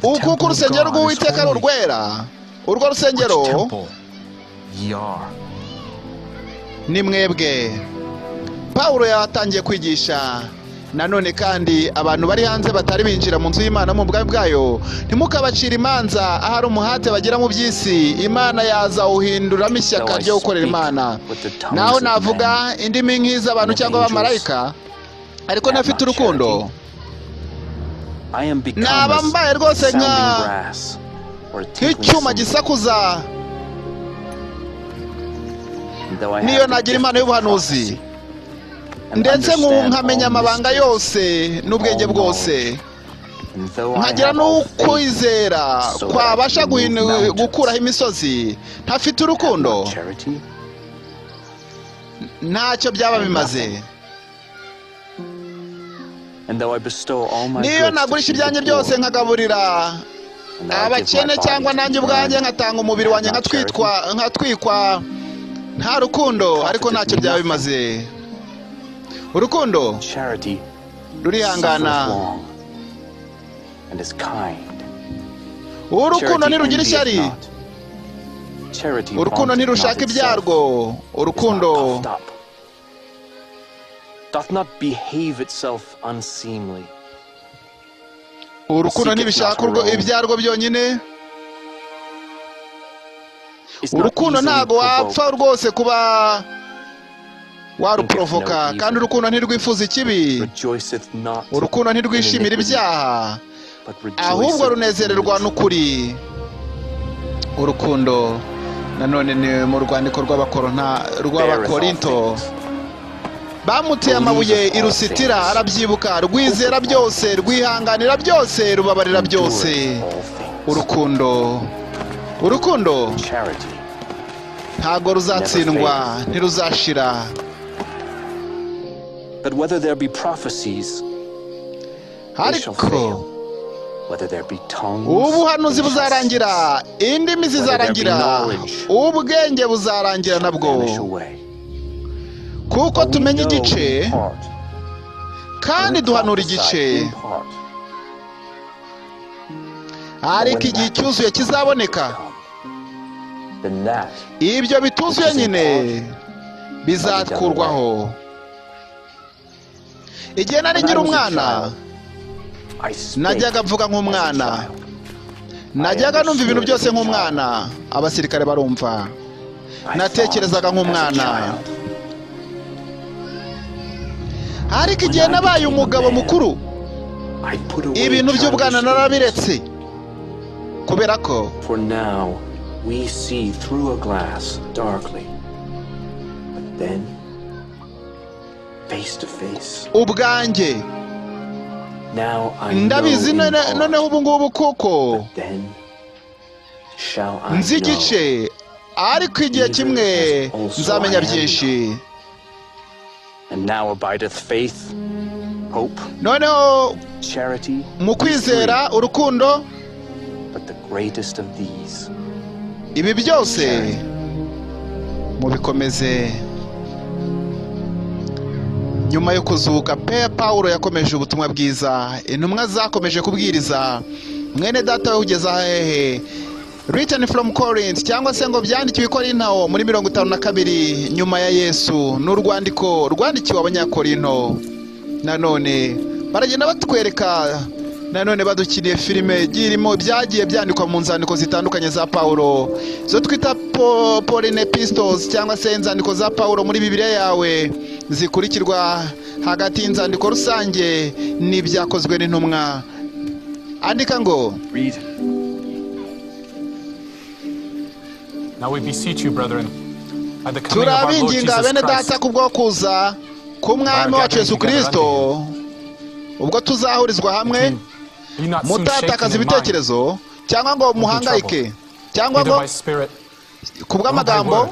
Kuko urusengero rw'Uwiteka ari urwera, urwo rusengero ni mwebwe. Pawulo yatangiye kwigisha nanone kandi abantu bari hanze batari binjira mu nzu y'Imana mu bwami bwayo, ntimukabacira imanza ahari umuhate bagira mu by'isi. Imana yaza uhinduramo ishyaka ryo gukorera Imana. Naho navuga indimi nk'iz'abantu cyangwa abamarayika, ariko ntafite urukundo, naba mbaye rwose nk'icyuma gisakuza. Niyo nagira impano y'ubuhanuzi ndetse nkamenya amabanga yose n'ubwenge bwose, nkagira n'ukwizera kwabasha gukuraho imisozi, ntafite urukundo ntacyo byaba bimaze. Niyo nagurisha ibyanjye byose nkagaburira abakene, cyangwa nanjye ubwanjye nkatanga umubiri wanjye nkatwikwa, nta rukundo ariko ntacyo byaba bimaze. Urukundo rurihangana, urukundo ntirugira ishyari, urukundo ntirushaka ibyarwo, urukundo urukundo ntibishaka ibyarwo byonyine. Urukundo ntago wapfa rwose kuba waruprovoka, kandi urukundo ntirwifuza ikibi, urukundo ntirwishimira ibyaha, ahubwo runezererwa n'ukuri. Urukundo nanone ni mu rwandiko rw'Abakorinto, bamuteye amabuye irusitira arabyibuka, rwizera byose, rwihanganira byose, rubabarira byose. Urukundo ntago ruzatsindwa, ntiruzashira. But whether there be prophecies, ariko tongues, ubuhanuzi buzarangira, indimi zizarangira, ubwenge buzarangira nabwo, kuko tumenya igice kandi duhanura igice, ariko igihe cyuzuye kizaboneka. Ibyo bituzuye nyine bizakurwaho. Igihe nari ngira umwana, najyaga mvuga nk'umwana, najyaga numva ibintu byose nk'umwana. Abasirikare barumva. Natekerezaga nk'umwana. Ariko igihe nabaye umugabo mukuru, ibintu by'ubwana narabiretse. Kubera ko For now we see through a glass darkly, but then face to face. ubwanjye Now I know ndabizi in noneho part, ubu ngubu kuko but then shall I nzi know. igice, ariko igihe kimwe nzamenya byinshi. And now abideth faith, hope, Noneho charity, mu kwizera, urukundo, but the greatest of these, ibi byose mubikomeze. Nyuma yo kuzuka pe Pawulo yakomeje ubutumwa bwiza, intumwa zakomeje kubwiriza. Mwene data ugeza hehe? Written from Corinth, cyangwa se ngo byandikiwe i Korinto muri 52 nyuma ya Yesu. N'urwandiko rwandikiwe abanyakorinto. Nanone baragenda batwereka, nanone badukiniye filime girimo byagiye byandikwa mu nzandiko zitandukanye za Pawulo, zo twita Pauline epistles, cyangwa se inzandiko za Pawulo muri Bibiliya yawe, zikurikirwa hagati y'inzandiko rusange n'ibyakozwe n'intumwa. Andika ngo, Read. Now we beseech you, brethren, by the coming of our Lord turabinginga Jesus bene Christ, data kubwo kuza k'umwami wacu Yesu Kristo, ubwo tuzahurizwa hamwe, be not soon shaken mutatakaza in mind, ibitekerezo, cyangwa ngo muhangayike, cyangwa either ngo by spirit kubw'amagambo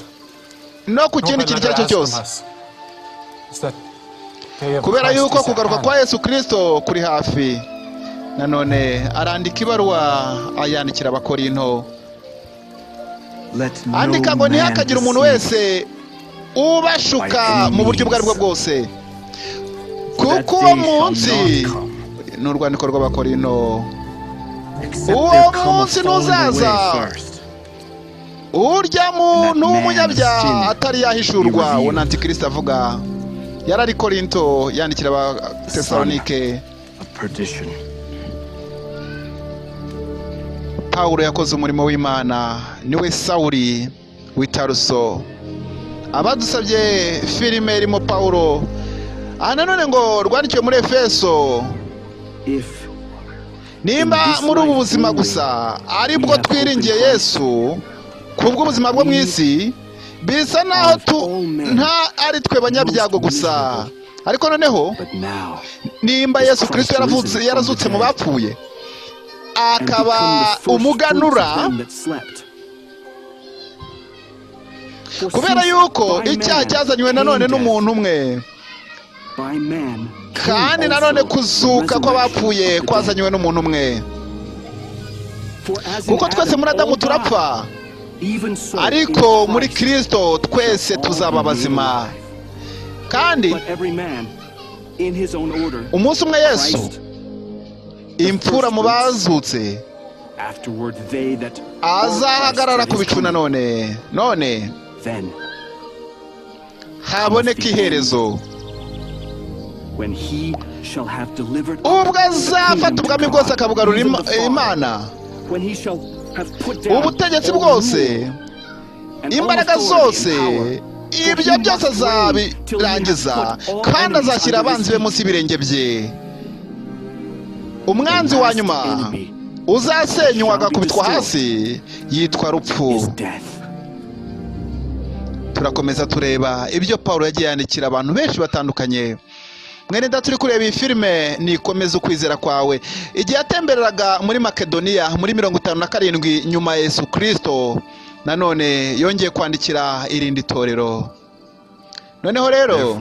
no ku kindi kintu icyo ari cyo cyose. Kubera yuko kugaruka kwa Yesu Kristo kuri hafi. Nanone arandika ibaruwa ayandikira abakorinto. Andika ngo ntihakagira umuntu wese ubashuka mu buryo ubwo ari bwo bwose, kuko uwo munsi ni urwandiko rw'abakorinto, uwo munsi ntuzaza urya muntu w'umunyabyaha atari yahishurwa. Uwo ni Antikristo avuga. Yari ari Korinto yandikira Abatesalonike. Pawulo yakoze umurimo w'Imana, niwe Sawuli w'Itaruso. Abadusabye filime irimo Pawulo, nanone ngo rwandikiwe muri Efeso. Nimba muri ubu buzima gusa aribwo twiringiye Yesu kubw'ubuzima bwo mu isi, bisa naho nta ari twe banyabyago gusa. Ariko noneho nimba Yesu Kristo yarazutse mu bapfuye, akaba umuganura, kubera yuko icyaha cyazanywe nanone n'umuntu umwe, kandi nanone kuzuka kw'abapfuye kwazanywe n'umuntu umwe. Kuko twese muri Adamu turapfa, ariko muri Kristo twese tuzaba bazima. Kandi umunsi umwe Yesu, imfura mu bazutse, azahagarara ku bicu nanone. None haboneka iherezo, ubwo azafata ubwami bwose akabugarura Imana, ubutegetsi bwose, imbaraga zose, ibyo byose azabirangiza, kandi azashyira abanzi be munsi y'ibirenge bye. Umwanzi wa nyuma uzasenywa agakubitwa hasi yitwa rupfu. Turakomeza tureba ibyo Pawulo yagiye yandikira abantu benshi batandukanye. Mwene data turi kureba iyi filime nikomeza ukwizera kwawe. Igihe yatembereraga muri Makedoniya muri 57 nyuma ya Yesu Kristo, nanone yongeye kwandikira irindi torero. Noneho rero,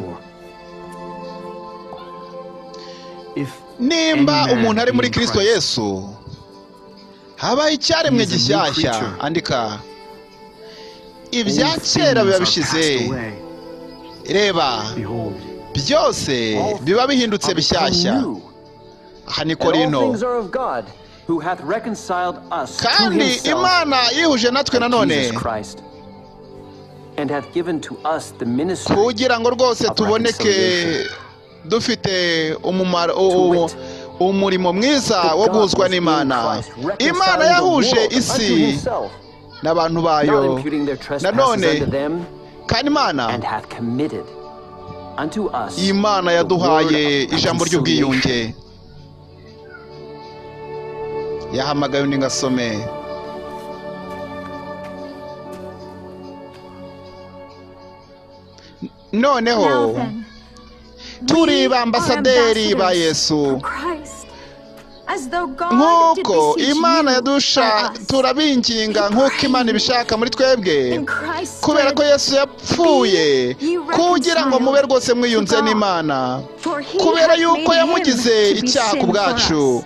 nimba umuntu ari muri Kristo Yesu, habaye icyaremwe gishyashya. Andika, ibya kera biba bishize, reba byose biba bihindutse bishyashya. Aha ni Korinto. Kandi Imana yihuje natwe nanone kugira ngo rwose tuboneke dufite umurimo mwiza wo guhuzwa n'Imana. Imana yahuje isi n'abantu bayo nanone, kandi Imana yaduhaye ijambo ry'ubwiyunge. Yahamagaye undi ngasome. Noneho turi bambasaderi ba Yesu, nk'uko Imana yadusha turabinginga nk'uko Imana ibishaka muri twebwe, kubera ko Yesu yapfuye kugira ngo mube rwose mwiyunze n'Imana, kubera yuko yamugize icyaha ku bwacu,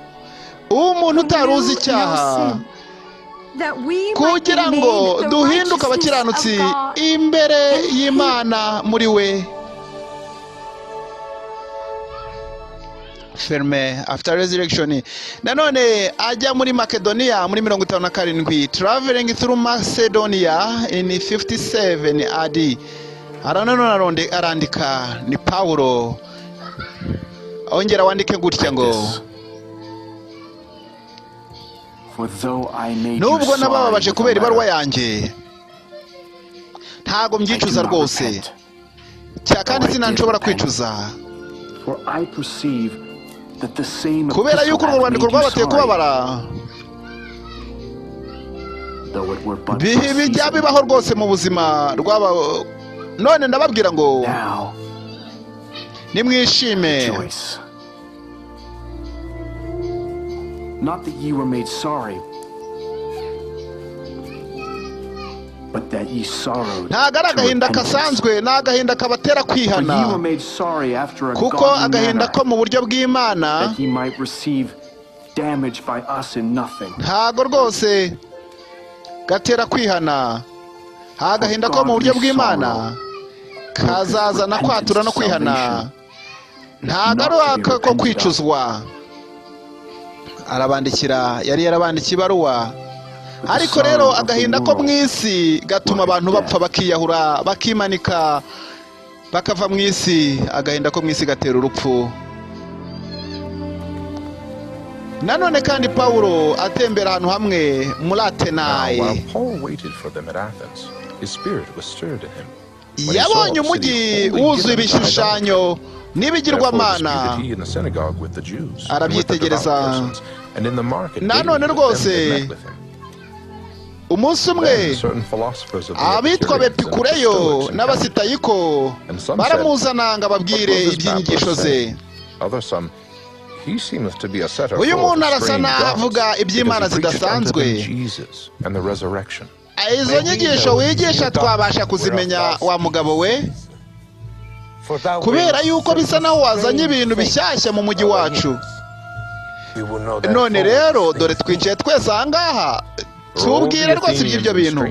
umuntu utari uzi icyaha, kugira ngo duhinduke abakiranutsi imbere y'Imana muri we. Filime after resurrection. Nanone ajya muri Macedonia muri 57, traveling through Macedonia in 57 AD. Aranone arandika ni Pawulo, ongera wandike gutya ngo, nubwo nabababaje kubera ibaruwa yanjye, ntago mbyicuza rwose, kandi sinanshobora kwicuza, kubera yuko urwo rwandiko rwabateye kubabara. Bijya bibaho rwose mu buzima rwaba. None ndababwira ngo nimwishime, not that ye were made sorry, but that ye sorrowed. Ntago ari agahinda kasanzwe, ni agahinda kabatera kwihana, kuko agahinda ko mu buryo bw'Imana ntago rwose gatera kwihana. Agahinda ko mu buryo bw'Imana kazazana kwatura no kwihana, ntago ari ako kwicuzwa. Arabandikira, yari yarabandikiye ibaruwa, ariko rero agahinda ko mu isi gatuma abantu bapfa, bakiyahura, bakimanika, bakava mu isi. Agahinda ko mu isi gatera urupfu. Nanone kandi Pawulo atembera ahantu hamwe muri Atenayi, yabonye umujyi wuzuye ibishushanyo n'ibigirwamana, arabyitegereza. Nanone rwose umunsi umwe abitwa Bepikureyo n'Abasitayiko baramuzana ngo ababwire iby'inyigisho ze. Uyu muntu arasa n'avuga iby'Imana zidasanzwe. Izo nyigisho wigisha twabasha kuzimenya, wa mugabo we, kubera yuko bisa naho wazanye ibintu bishyashya mu mujyi wacu. None rero dore twicaye twese ahangaha, tubwire rwose iby'ibyo bintu.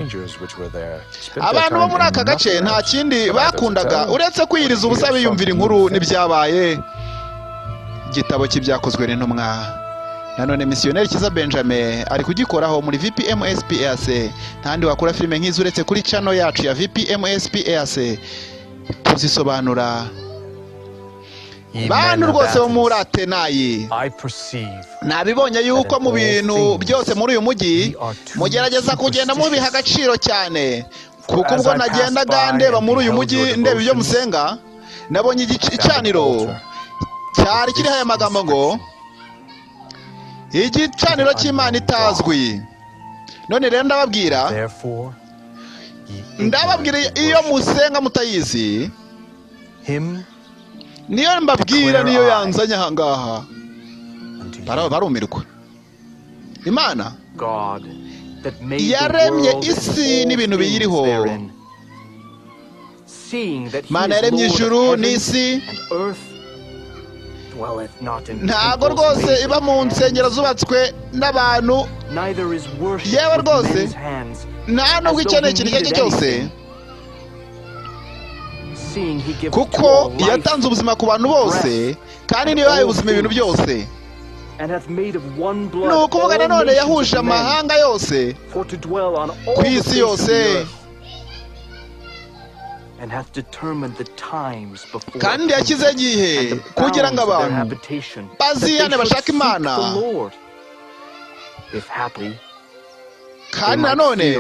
Abantu bo muri aka gace nta kindi bakundaga uretse kwiyiriza ubusa biyumvira inkuru n'ibyabaye. Igitabo cy'ibyakozwe n'intumwa. Nanone misiyoneri Kiza Benjamin ari kugikoraho muri VPMSPAC. Ntandi wakora filime nk'izo uretse kuri channel yacu ya VPMSPAC. Tuzisobanura. Bantu rwose bo muri Atenayi, nabibonye yuko mu bintu byose muri uyu mujyi mugerageza kugenda mubiha agaciro cyane, kuko ubwo nagendaga ndeba muri uyu mujyi ndeba ibyo musenga, nabonye igicaniro cyari kiriho aya magambo ngo igicaniro cy'Imana itazwi. None rero ndababwira iyo musenga mutayizi, niyo mbabwira, niyo yanzanye ahangaha, barumirwa. Imana yaremye isi n'ibintu biyiriho. Imana yaremye ijuru n'isi, ntago rwose iba mu nsengero zubatswe n'abantu, yewe rwose nta nubwo ikeneye ikintu icyo ari cyo cyose, kuko yatanze ubuzima ku bantu bose, kandi niyo yahaye ubuzima ibintu byose. Ni ukuvuga nanone yahuje amahanga yose ku isi yose. and hath determined the times before kandi yakize igihe kugira ngo abantu bazihane bashaka Imana. Kandi nanone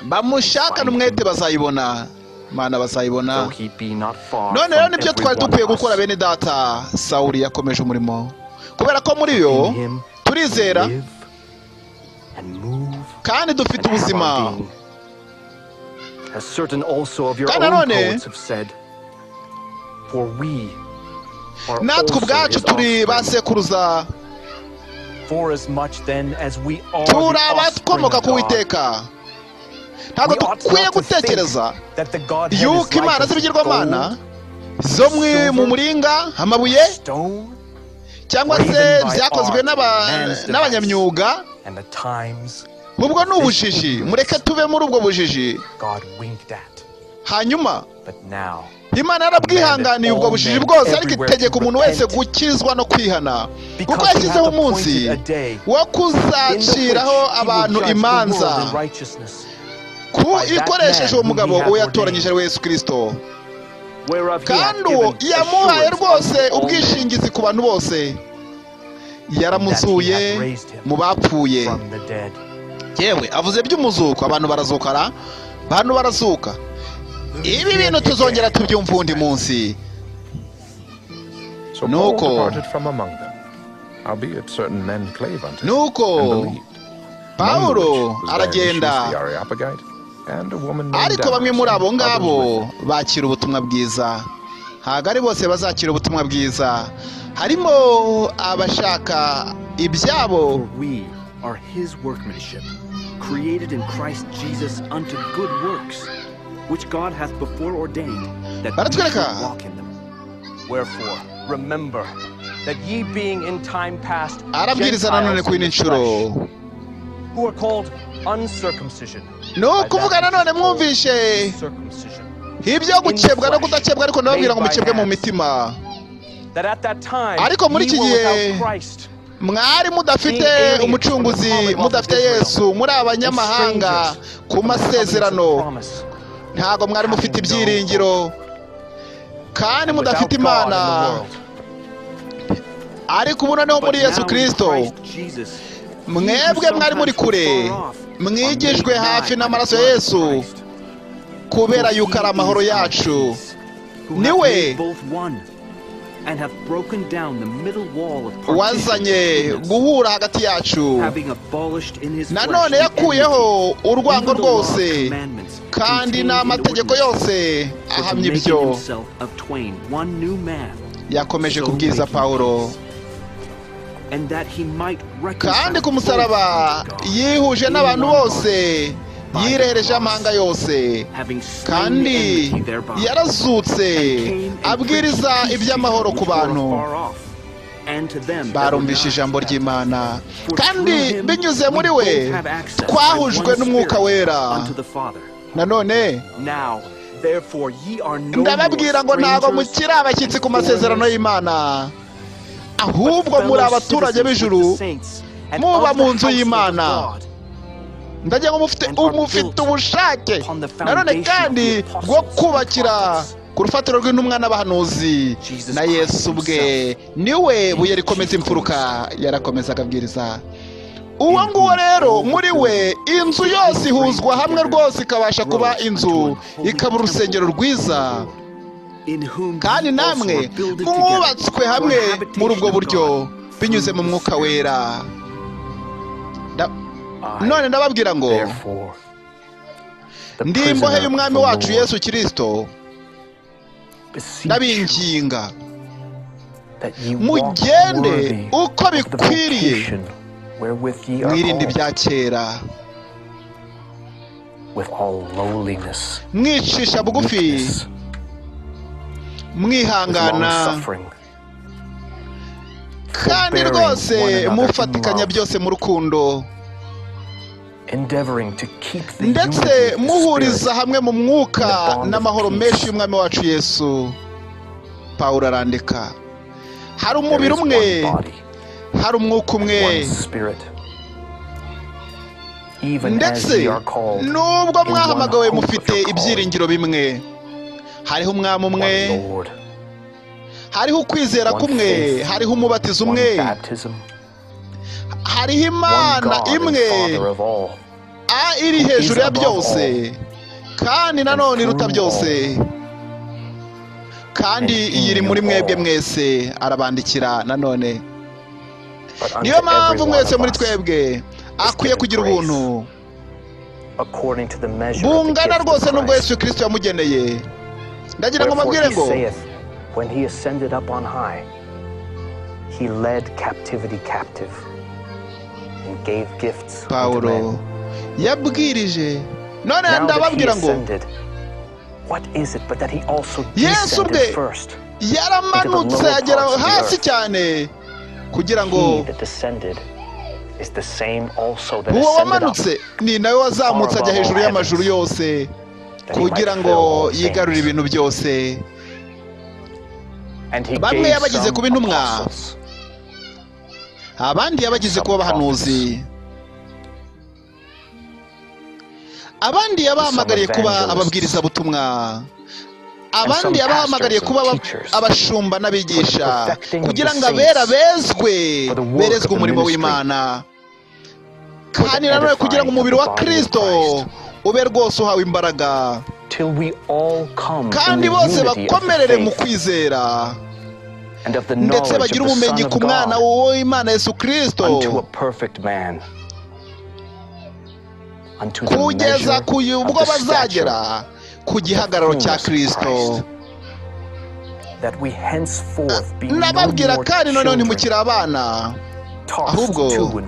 bamushakana umwete bazayibona, Imana bazayibona. None rero nibyo twari dukwiye gukora bene data. Sawuli yakomeje umurimo kubera ko muri yo turizera kandi dufite ubuzima. Kandi nanone natwe ubwacu turi basekuruza, turi abakomoka ku Uwiteka. Ntabwo dukwiye gutekereza yuko Imana z'ibigirwamana zo mu muringa, amabuye, cyangwa se byakozwe n'abanyamyuga. Ubwo ni ubujiji, mureke tube muri ubwo bujiji. Hanyuma Imana yarabwihanganiye ubwo bujiji bwose, ariko itegeka umuntu wese gukizwa no kwihana, kuko yashyizeho umunsi wo kuzaciraho abantu imanza ikoresheje uwo mugabo uwo yatoranyije ari we Yesu Kristo. Kandi uwo yamuhaye rwose ubwishingizi ku bantu bose, yaramuzuye mu bapfuye. Yewe avuze by'umuzuko, abantu barazukara, abantu barazuka. Ibi bintu tuzongera tubyumva undi munsi. Nuko Pawulo aragenda, ariko bamwe muri abo ngabo bakira ubutumwa bwiza. Ntabwo ari bose bazakira ubutumwa bwiza, harimo abashaka ibyabo. Are his workmanship, created in Christ Jesus unto good works, which God hath before ordained that we should walk in them. Wherefore, remember that ye being in time past Gentiles in the flesh, who are called uncircumcision. No kuvuga nanone mwumvishe ibyo gukebwa no kudakebwa, ariko nababwira ngo mukebwe mu mitima. Ariko muri iki gihe mwari mudafite umucunguzi, mudafite Yesu, muri abanyamahanga ku masezerano. Ntago mwari mufite ibyiringiro kandi mudafite Imana. Ariko ubu noneho muri Yesu Kristo mwebwe mwari muri kure, mwigijwe hafi n'amaraso ya Yesu, kubera yuko ari amahoro yacu. Niwe wazanye guhura hagati yacu, nanone yakuyeho urwango rwose, kandi n'amategeko yose ahamya ibyo. Yakomeje kubwiriza Pawulo, kandi ku musaraba yihuje n'abantu bose, yirehereje amahanga yose, kandi yarazutse abwiriza iby'amahoro ku bantu. Barumvishe ijambo ry'Imana, kandi binyuze muri we twahujwe n'Umwuka Wera. Nanone ndababwira ngo ntago mukiri abashyitsi ku masezerano y'Imana, ahubwo muri abaturage b'ijuru, muba mu nzu y'Imana. Ndagira ngo mufite ubushake nanone kandi bwo kubakira ku rufatiro rw'intumwa n'abahanuzi na Yesu ubwe. Niwe buye rikomeza imfuruka, yarakomeza akabwiriza. Uwo nguwo rero muri we inzu yose ihuzwa hamwe rwose, ikabasha kuba inzu, ikaba urusengero rwiza. Kandi namwe mwubatswe hamwe muri ubwo buryo binyuze mu Mwuka Wera. None ndababwira ngo ndi imbohe y'Umwami wacu Yesu Kristo, ndabinginga mugende uko bikwiriye, mwirinde ibya kera, mwicisha bugufi, mwihangana, kandi rwose mufatikanya byose mu rukundo, ndetse muhuriza hamwe mu mwuka n'amahoro menshi y'Umwami wacu Yesu. Pawulo arandika, hari umubiri umwe, hari umwuka umwe, ndetse nubwo mwahamagawe mufite ibyiringiro bimwe, hariho umwami umwe, hariho ukwizera kumwe, hariho umubatizo umwe, hariho Imana imwe iri hejuru ya byose kandi nanone iruta byose, kandi iri muri mwebwe mwese. Arabandikira nanone, niyo mpamvu mwese muri twebwe akwiye kugira ubuntu bungana rwose n'ubwo Yesu Kristo yamugeneye. Ndagira ngo mabwire ngo when he ascended up on high, he led captivity captive and gave gifts. Pawulo yabwirije, none ndababwira ngo what is it but that he also Yesu descended first yaramanutse agera hasi cyane kugira ngo uwo wamanutse ni nawe wazamutse ajya hejuru y'amajuru yose kugira ngo yigarurire ibintu byose. Bamwe yabagize kuba intumwa, abandi yabagize kuba abahanuzi, abandi yabahamagariye kuba ababwirizabutumwa, abandi yabahamagariye kuba abashumba n'abigisha kugira ngo abera berezwe umurimo w'Imana, kandi nanone kugira ngo umubiri wa Kristo ube rwose uhawe imbaraga, kandi bose bakomerere mu kwizera ndetse bagire ubumenyi ku mwana w'Imana Yesu Kristo, kugeza ku ubwo bazagera ku gihagararo cya Kristo. Nababwira kandi noneho ntimukiri abana, ahubwo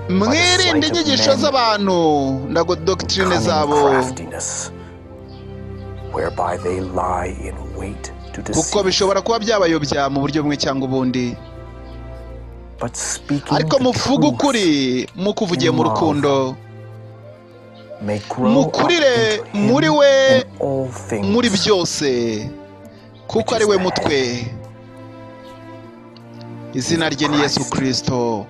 mwirinde inyigisho z'abantu na doctrine zabo, kuko bishobora kuba byabayobya mu buryo bumwe cyangwa ubundi, ariko muvuge ukuri mukuvugiye mu rukundo, mukurire muri we muri byose, kuko ari we mutwe. Izina rye ni Yesu Kristo.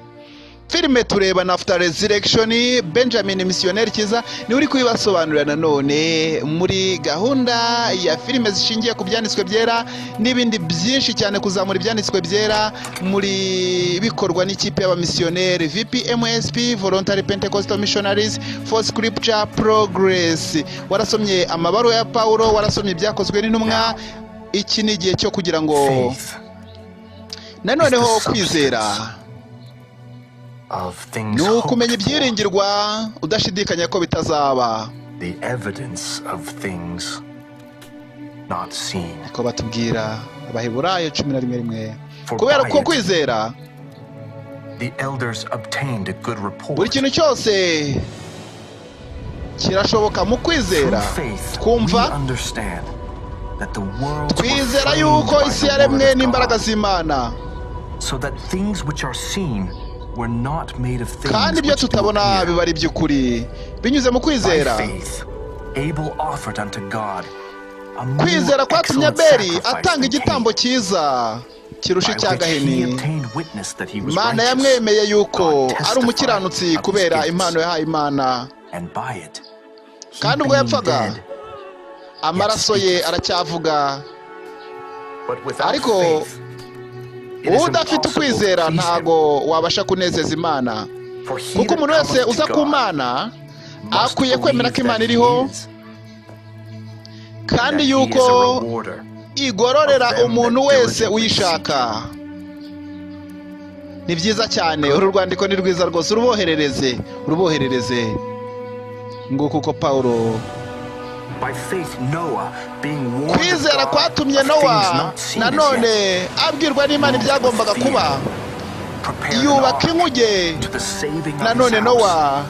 Filime tureba na After Resurrection, Benjamin Missionnaire Kiza ni uri kubibasobanurira nanone muri gahunda ya filime zishingiye ku byanditswe byera n'ibindi byinshi cyane, kuzamura ibyanditswe byera muri bikorwa n'ikipe y'abamisiyoneri VPMSP, Voluntary Pentecostal Missionaries for Scripture Progress. Warasomye amabaruwa ya Pawulo, warasomye ibyakozwe n'intumwa. Iki ni igihe cyo kugira ngo nanoneho kwizera ni ukumenya ibyiringirwa udashidikanya ko bitazaba, ko batubwira Abaheburayo 11:1. Kubera ko kwizera buri kintu cyose kirashoboka mu kwizera. Twumva twizera yuko isi yaremwe n'imbaraga z'Imana, kandi ibyo tutabona biba ari iby'ukuri binyuze mu kwizera. Kwizera kwatumye Abeli atanga igitambo cyiza kirusha icy'agahini. Imana yamwemeye yuko ari umukiranutsi kubera impano yahaye Imana, kandi ubwo yapfaga amaraso ye aracyavuga. Ariko udafite ukwizera ntago wabasha kunezeza Imana, kuko umuntu wese uza ku Mana akwiye kwemera ko Imana iriho, kandi yuko igororera umuntu wese uyishaka. Ni byiza cyane, uru rwandiko ni rwiza rwose, uruboherereze nguko uko Pawulo. Kwizera kwatumye Nowa nanone abwirwa n'Imana ibyagombaga kuba, yubaka inkuge. Nanone Nowa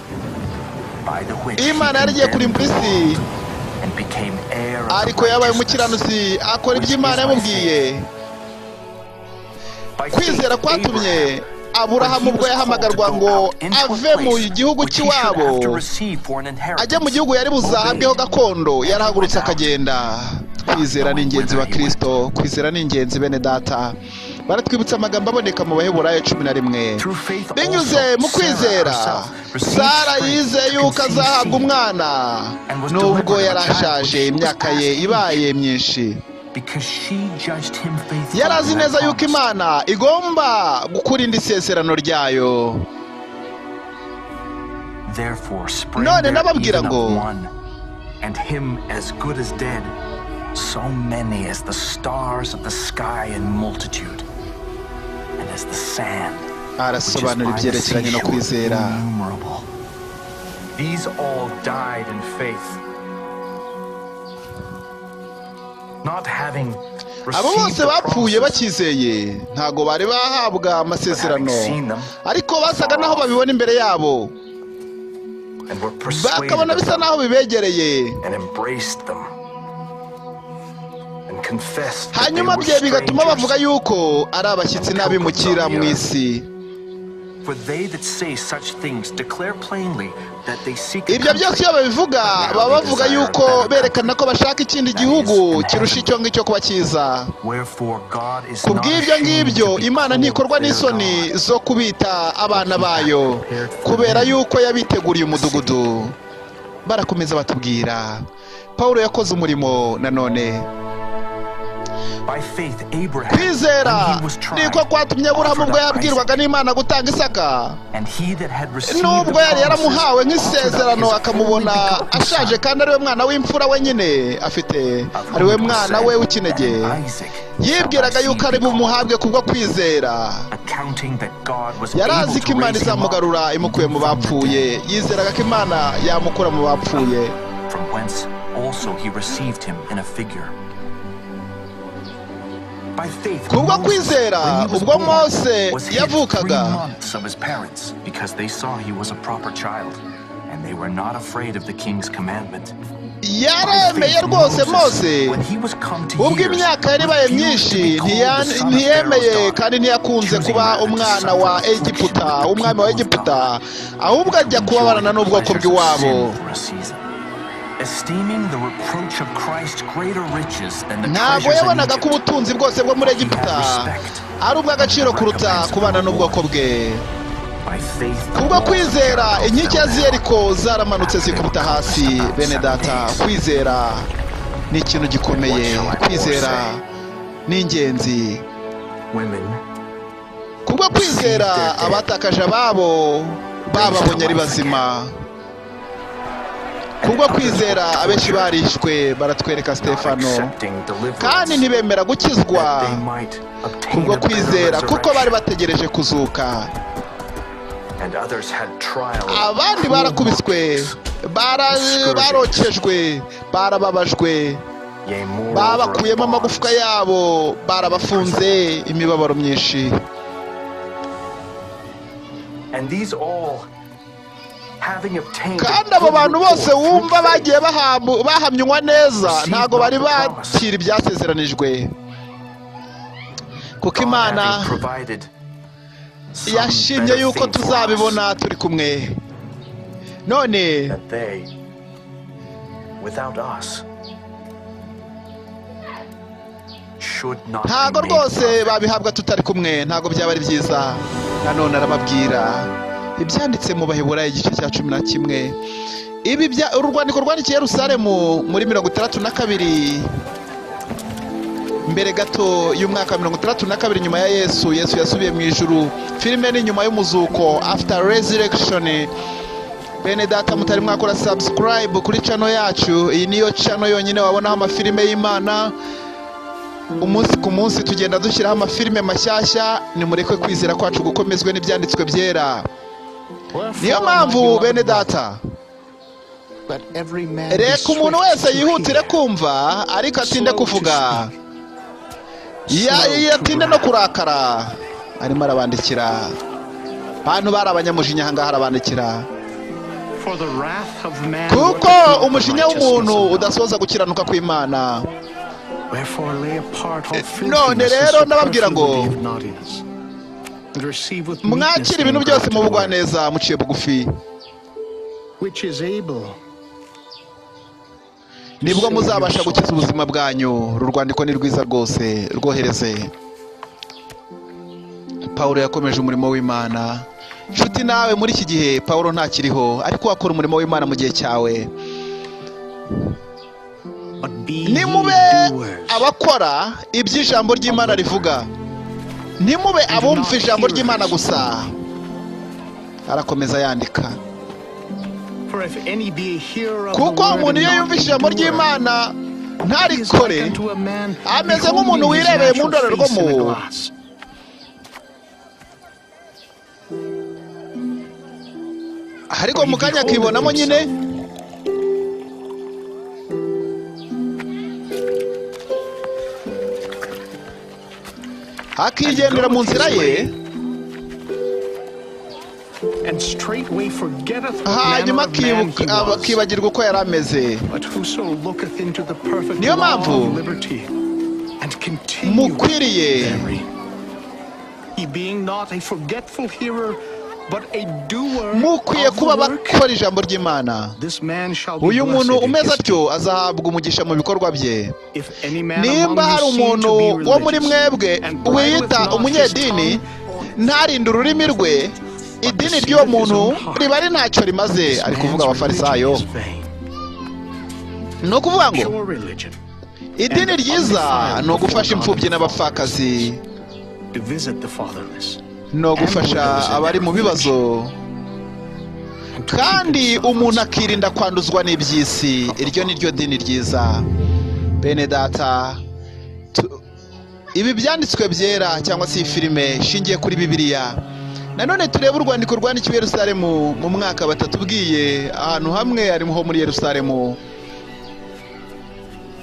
Imana yarigiye kurimbura isi, ariko yabaye umukiranutsi akora ibyo Imana yamubwiye. Kwizera kwatumye Aburahamu ubwo yahamagarwa ngo ave mu gihugu cy'iwabo ajya mu gihugu yari buzahabweho gakondo, yarahagurutse akagenda. Kwizera ni ingenzi wa Kristo, kwizera ni ingenzi bene data. baratwibutsa amagambo aboneka mu Baheburayo 11 binyuze mu kwizera Sara yizeye yuko azahabwa umwana nubwo yarashaje imyaka ye ibaye myinshi yarazi neza yuko Imana igomba gukurinda isezerano ryayo. None nababwira ngo and him as good as dead, so many as the stars of the sky in multitude, and as the sand which is by the seashore innumerable. These all died in faith, not having abo bose bapfuye bakizeye ntago bari bahabwa amasezerano ariko basaga naho babibona imbere yabo bakabona bisa naho bibegereye hanyuma bye bigatuma bavuga yuko ari abashyitsi n'abimukira mu isi. Ibyo byose iyo babivuga baba bavuga yuko berekana ko bashaka ikindi gihugu kirusha icyo ngicyo kuba cyiza. Ku bw'ibyo ngibyo Imana ntikorwa n'isoni zo kubita abana bayo kubera yuko yabiteguriye umudugudu. Barakomeza batubwira Pawulo yakoze umurimo nanone. Kwizera niko kwatumye Aburahamu ubwo yabwirwaga n'Imana gutanga Isaka, nubwo yari yaramuhawe nk'isezerano akamubona ashaje kandi ariwe mwana w'imfura wenyine afite, ariwe mwana we w'ikinege, yibwiraga yuko ari bumuhabwe kubwo kwizera. Yarazi ko Imana izamugarura imukuye mu bapfuye, yizeraga ko Imana yamukura mu bapfuye. Kubwo kwizera ubwo Mose yavukaga yaremeye rwose. Mose ubwo imyaka yari ibaye myinshi ntiyemeye kandi ntiyakunze kuba umwana wa Egiputa, umwami wa Egiputa, ahubwo ajya kubabarana n'ubwoko bw'iwabo. Ntabwo yabonaga ko ubutunzi bwose bwo muri Egiputa ari ubw'agaciro kuruta kubana n'ubwoko bwe. Kubwo kwizera inkike ya Yeriko zaramanutse zikubita hasi. Bene data, kwizera ni ikintu gikomeye, kwizera ni ingenzi. Kubwo kwizera abatakaje ababo bababonye ari bazima. Kubwo kwizera abenshi barishwe, baratwereka Stefano, kandi ntibemera gukizwa kubwo kwizera kuko bari bategereje kuzuka. Abandi barakubiswe, barokejwe, barababajwe, babakuyemo amagufwa yabo, barabafunze imibabaro myinshi. Kandi abo bantu bose wumva bagiye bahamywa neza ntago bari bakira ibyasezeranijwe, kuko Imana yashimye yuko tuzabibona turi kumwe. None ntago rwose babihabwa tutari kumwe, ntago byaba ari byiza. Nanone arababwira ibyanditse mu Baheburayo igice cya 11, ibi urwandiko rwandikiye Yerusalemu muri 62 mbere gato y'umwaka 62 nyuma ya Yesu yasubiye mu ijuru. Filime ni nyuma y'umuzuko, after resurrection. Bene data, mutari mwakora subscribe kuri channel yacu. Iyi niyo channel yonyine wabonaho amafilime y'Imana. Umunsi ku munsi tugenda dushyiraho amafilime mashyashya. Nimureke kwizera kwacu gukomezwe n'ibyanditswe byera. Niyo mpamvu bene data, reka umuntu wese yihutire kumva ariko atinde kuvuga, yatinde no kurakara. Arimo arabandikira bantu bari abanyamujinya ahangaha, arabandikira kuko umujinya w'umuntu udasoza gukiranuka kw'Imana. None rero nababwira ngo mwakira ibintu byose mu bugwaneza muciye bugufi, nibwo muzabasha gukiza ubuzima bwanyu. Uru rwandiko ni rwiza rwose, rwohereze. Pawulo yakomeje umurimo w'Imana. Nshuti nawe muri iki gihe Pawulo ntakiriho ariko wakora umurimo w'Imana mu gihe cyawe. Nimube abakora iby'ijambo ry'Imana rivuga, nimube abumva ijambo ry'Imana gusa. Arakomeza yandika, kuko umuntu iyo yumvise ijambo ry'Imana ntarikore ameze nk'umuntu wirebeye mu ndorerwamo. Ariko mu kanya akibonamo nyine akigendera mu nzira ye, hanyuma akibagirwa uko yari ameze. Niyo mpamvu mukwiriye mukwiye kuba bakora ijambo ry'Imana. Uyu muntu umeze atyo azahabwa umugisha mu bikorwa bye. Nimba hari umuntu wo muri mwebwe wiyita umunyedini ntarinde ururimi rwe, idini ry'uwo muntu riba ari ntacyo rimaze. Ari kuvuga abafarisayo. Ni ukuvuga ngo idini ryiza ni ugufasha imfubyi n'abapfakazi, no gufasha abari mu bibazo, kandi umuntu akirinda kwanduzwa n'iby'isi. Iryo ni ryo dini ryiza. Bene data, ibi byanditswe byera cyangwa se filime ishingiye kuri Bibiliya. Nanone turebe urwandiko rwandikiwe Yerusalemu mu mwaka batatubwiye ahantu hamwe arimo ho muri Yerusalemu.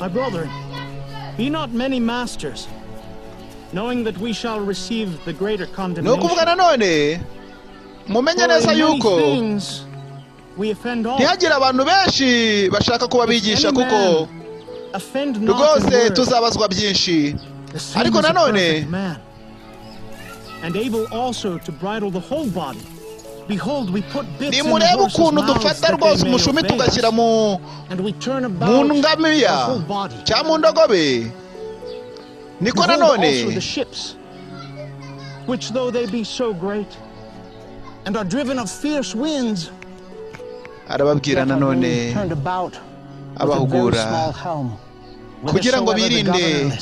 My brother, be not many masters, knowing that we shall receive the greater condemnation. No kuvuga nanone mumenye neza yuko ntihagira abantu benshi bashaka kuba bigisha, kuko rwose tuzabazwa byinshi. Ariko nanone nimurebe ukuntu dufata rwose umushumi tugashyira mu ngamiya cyangwa mu ndogobe. Niko nanone arababwira nanone abahugura kugira ngo birinde.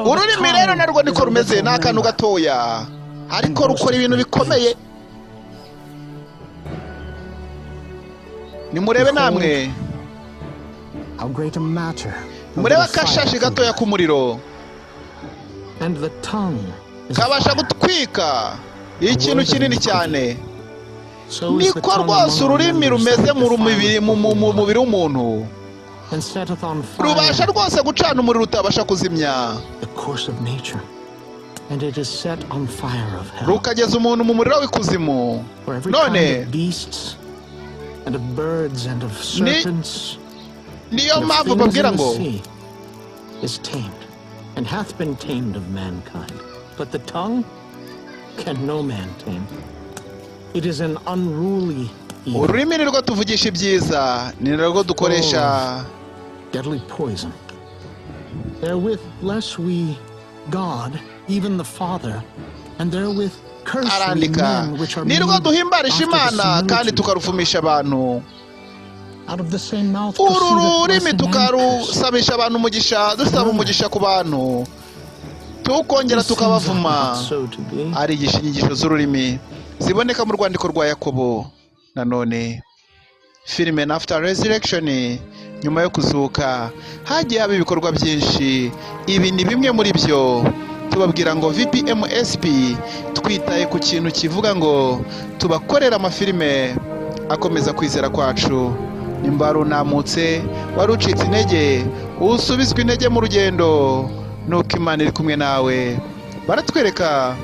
Ururimi rero narwo niko rumeze, ni akantu gatoya ariko rukora ibintu bikomeye. Nimurebe namwe, murebe akashashi gatoya k'umuriro kabasha gutwika ikintu kinini cyane. Niko rwose ururimi rumeze mu mubiri w'umuntu, rubasha rwose gucana umuriro utabasha kuzimya, rukageza umuntu mu muriro w'ikuzimu. None niyo mpamvu babwira ngo ururimi ni rwo tuvugisha ibyiza, ni rwo dukoresha. Deadly poison. Therewith bless we God, even the Father, and therewith curse we men which are ni rwo duhimbarisha Imana kandi tukarufumisha abantu. Uru rurimi tukarusabisha abantu umugisha, dusaba umugisha ku bantu, tukongera tukabavuma. Arigisha inyigisho z'ururimi ziboneka mu rwandiko rwa Yakobo. Nanone filime after resurrection, nyuma yo kuzuka, hagiye haba ibikorwa byinshi. Ibi ni bimwe muri byo. Tubabwira ngo VPMSP twitaye ku kintu kivuga ngo tubakorera amafilime akomeza kwizera kwacu. Nimba runamutse wari ucitse intege, usubizwe intege mu rugendo, nuko Imana iri kumwe nawe. Baratwereka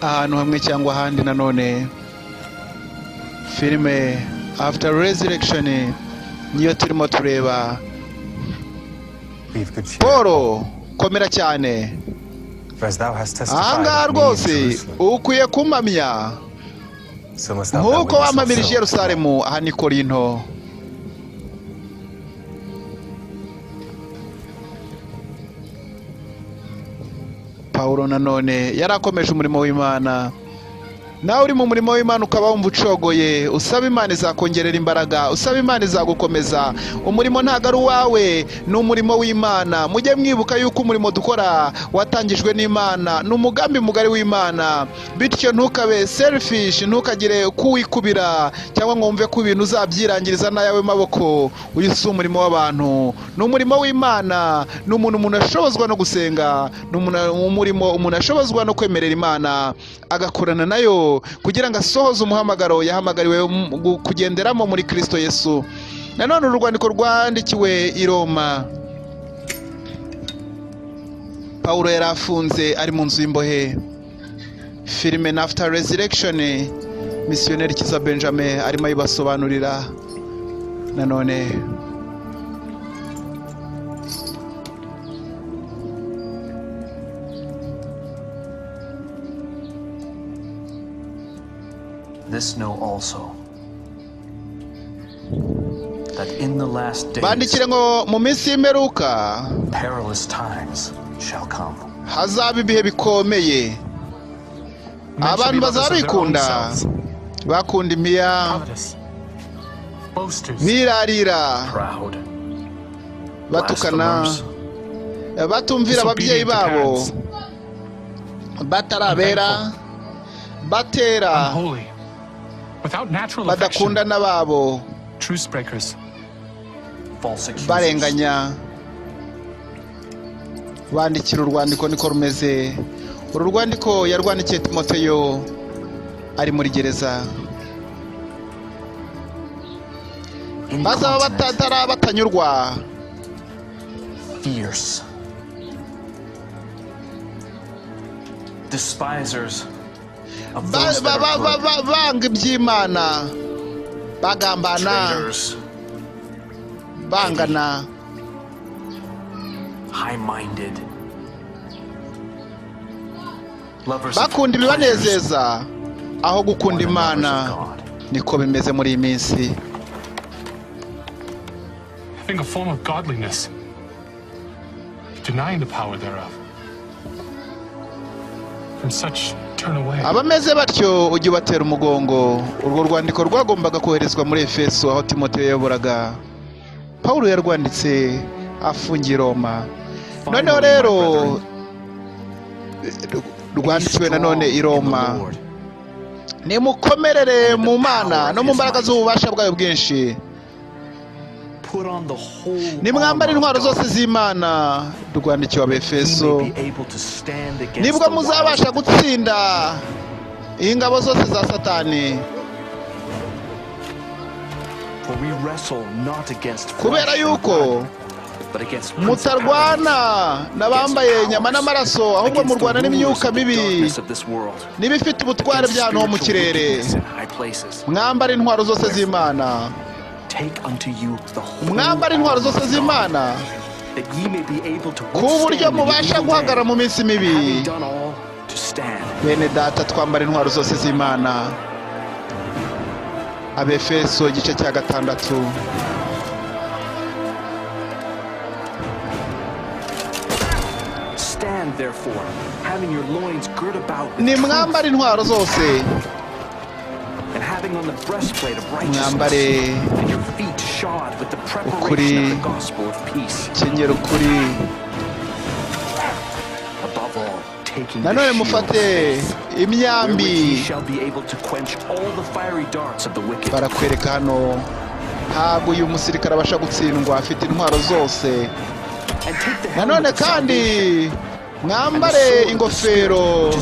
ahantu hamwe cyangwa ahandi. Nanone filime after resurrection niyo turimo tureba. Paul, komera cyane. Ahangaha rwose ukwiye kumamya nk'uko wamamirije Yerusalemu. Aha ni Korinto. Pawulo nanone yarakomeje umurimo w'Imana. Nawe uri mu murimo w'Imana ukaba wumva ucogoye, usaba Imana izakongerera imbaraga, usaba Imana izagukomeza. Umurimo ntago ari uwawe, ni umurimo w'Imana. Mujye mwibuka yuko umurimo dukora watangijwe n'Imana, ni umugambi mugari w'Imana. Bityo ntukabe selfish, ntukagire kuwikubira cyangwa ngo wumve ko ibintu uzabyirangiriza n'ayawe maboko. Uyu si umurimo w'abantu, ni umurimo w'Imana. Ni umuntu ashobozwa no gusenga, ni umurimo umuntu ashobozwa no kwemerera Imana agakorana nayo kugira ngo asohoze umuhamagaro yahamagariwe kugenderamo muri Kristo Yesu. Nanone urwandiko rwandikiwe i Roma. Pawulo yarafunze ari mu nzu y'imbohe. Filime After Resurrection, missionnaire Kiza Benjamin arimo ayibasobanurira. Nanone This know also, that in the last days bandikire ngo mu minsi y'imperuka perilous times shall come. Hazaba ibihe bikomeye. Abantu bazaba bikunda, bakunda imiya, birarira, batukana, batumvira ababyeyi babo, batarabera, batera, badakunda n'ababo, barenganya. Bandikira urwandiko niko rumeze. Uru rwandiko yarwandikiye Timoteyo ari muri gereza. Bazaba batanyurwa, fierce, despisers of those that are good, banga iby'Imana, bagambana, bangana, high-minded, bakunda ibibanezeza aho gukunda Imana. Niko bimeze muri iyi minsi. Having a form of godliness, denying the power thereof. From such turn away. Abameze batyo ujye ubatera umugongo. Urwo rwandiko rwagombaga koherezwa muri Efeso aho Timoteyo yayoboraga. Pawulo yarwanditse afungiye Roma. Noneho rero rwandikiwe nanone i Roma. Nimukomerere mu Mana no mu mbaraga z'ububasha bwayo bwinshi. Nimwambare intwaro zose z'Imana. Rwandikiwe Abefeso. Nibwo muzabasha gutsinda ingabo zose za Satani. Kubera yuko mutarwana n'abambaye inyama n'amaraso, ahubwo murwana n'imyuka mibi n'ibifite ubutware by'ahantu ho mu kirere. Mwambare intwaro zose z'Imana. Mwambare intwaro zose z'Imana ku buryo mubasha guhagarara mu minsi mibi. Bene data, twambare intwaro zose z'Imana. Abefeso igice cya 6. Nimwambare intwaro zose. Mwambare ukuri, kenyera ukuri. Nanone mufate imyambi. Barakwereka hano ntabwo uyu musirikare abasha gutsindwa, afite intwaro zose. Nanone kandi mwambare ingofero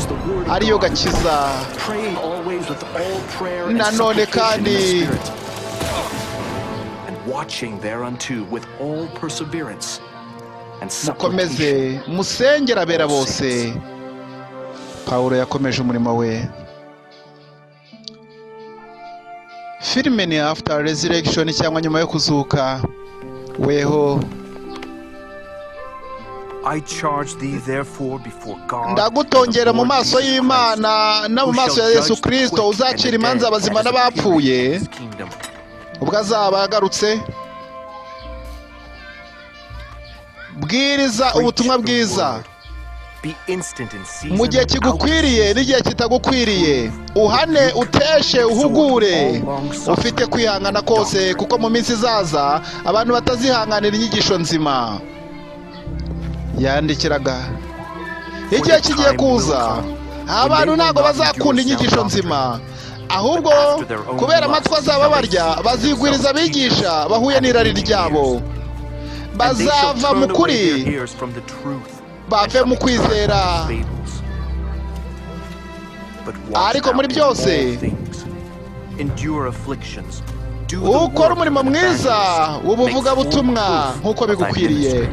ariyo gakiza. Nanone kandi mukomeze musengera abera bose. Pawulo yakomeje umurimo we. Filime ni After Resurrection cyangwa nyuma yo kuzuka. Weho ndagutongera mu maso y'Imana no mu maso ya Yesu Kristo, uzacira imanza abazima n'abapfuye ubwo azaba agarutse. Bwiriza ubutumwa bwiza. mu gihe kigukwiriye n'igihe kitagukwiriye, uhane, uteshe, uhugure, ufite kwihangana kose, kuko mu minsi izaza abantu batazihanganira inyigisho nzima. Yandikiraga igihe kigiye kuza, abantu ntabwo bazakunda inyigisho nzima, ahubwo kubera amatwi azaba barya bazigwiriza abigisha bahuye n'irari ryabo, bazava mu kuri bave mu kwizera. Ariko muri byose ukora umurimo mwiza w'ubuvugabutumwa nk'uko bigukwiriye,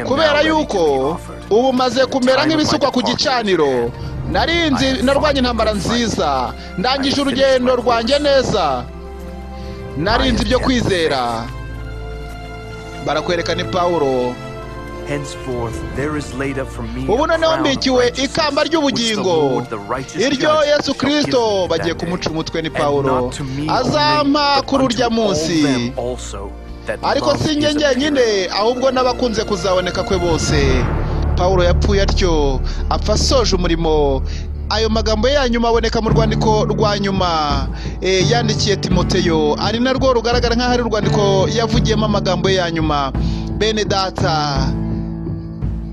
kubera yuko ubu maze kumera nk'ibisukwa ku gicaniro. Narwanye intambara nziza, ndangije urugendo rwanjye neza, narinze ibyo kwizera. Barakwereka ni Pawulo. Ubu noneho mbikiwe ikamba ry'ubugingo, iryo Yesu Kristo bagiye kumuca umutwe. Ni Pawulo azampa kuri urya munsi, ariko si njye njyenyine, ahubwo n'abakunze kuzaboneka kwe bose. Pawulo yapfuye atyo, apfa asoje umurimo. Ayo magambo ya nyuma aboneka mu rwandiko rwa nyuma yandikiye Timoteyo, ari narwo rugaragara nk'aho ari urwandiko yavugiyemo amagambo ya nyuma. Bene data,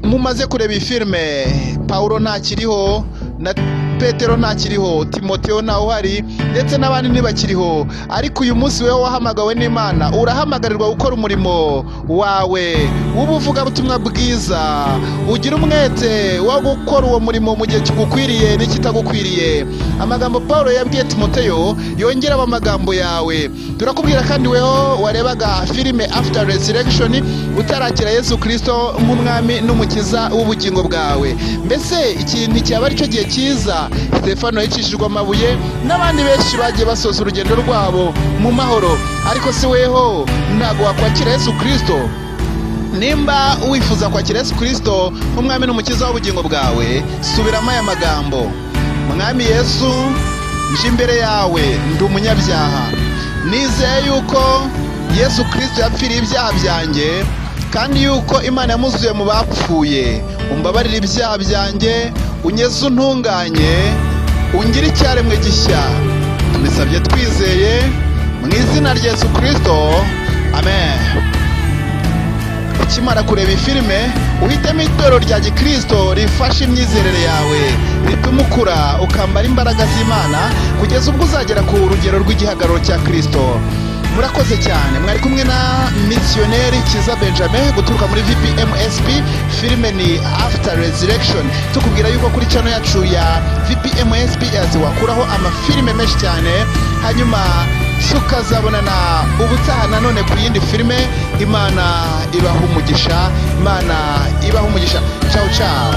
mumaze kureba iyi filime, Pawulo ntakiriho, na Petero ntakiriho, Timoteyo ntawe uhari, ndetse n'abandi ntibakiriho. Ariko uyu munsi wewe wahamagawe n'Imana, urahamagarirwa gukora umurimo wawe w'ubuvugabutumwa bwiza. Ugira umwete wo gukora uwo murimo mu gihe kigukwiriye n'ikitagukwiriye. Amagambo Pawulo yabwiye Timoteyo yongera amagambo yawe. Turakubwira kandi weho warebaga filime After Resurrection utarakira Yesu Kristo nk'umwami n'umukiza w'ubugingo bwawe. Mbese ikintu cyaba ari cyo gihe cyiza Stefano yicishijwe amabuye, n'abandi benshi bagiye basoza urugendo rwabo mu mahoro. Ariko si weho ntabwo wakwakira Yesu Kristo. Nimba wifuza kwakira Yesu Kristo nk'umwami n'umukiza w'ubugingo bwawe, subiramo aya magambo: Mwami Yesu, nje imbere yawe, ndi umunyabyaha. Nizeye yuko Yesu Kristo yapfiriye ibyaha byanjye, kandi yuko Imana yamuzuye mu bapfuye. Umbabarire ibyaha byanjye, unyeze untunganye, ungire icyaremwe gishya. Tubisabye twizeye mu izina rya Yesu Kristo, amen. Ukimara kureba filime, uhitemo itorero rya Gikristo rifasha imyizerere yawe, rituma ukura ukambara imbaraga z'Imana kugeza ubwo uzagera ku rugero rw'igihagararo cya Kristo. Murakoze cyane. Mwari kumwe na missionnaire Kiza Benjamin guturuka muri VPMSP. Filime ni After Resurrection. Tukubwira yuko kuri channel yacu ya VPMSP wakuraho amafilime menshi cyane, hanyuma tukazabonana ubutaha nanone ku yindi filime. Imana ibaha umugisha, Imana ibaha umugisha. Ciao ciao.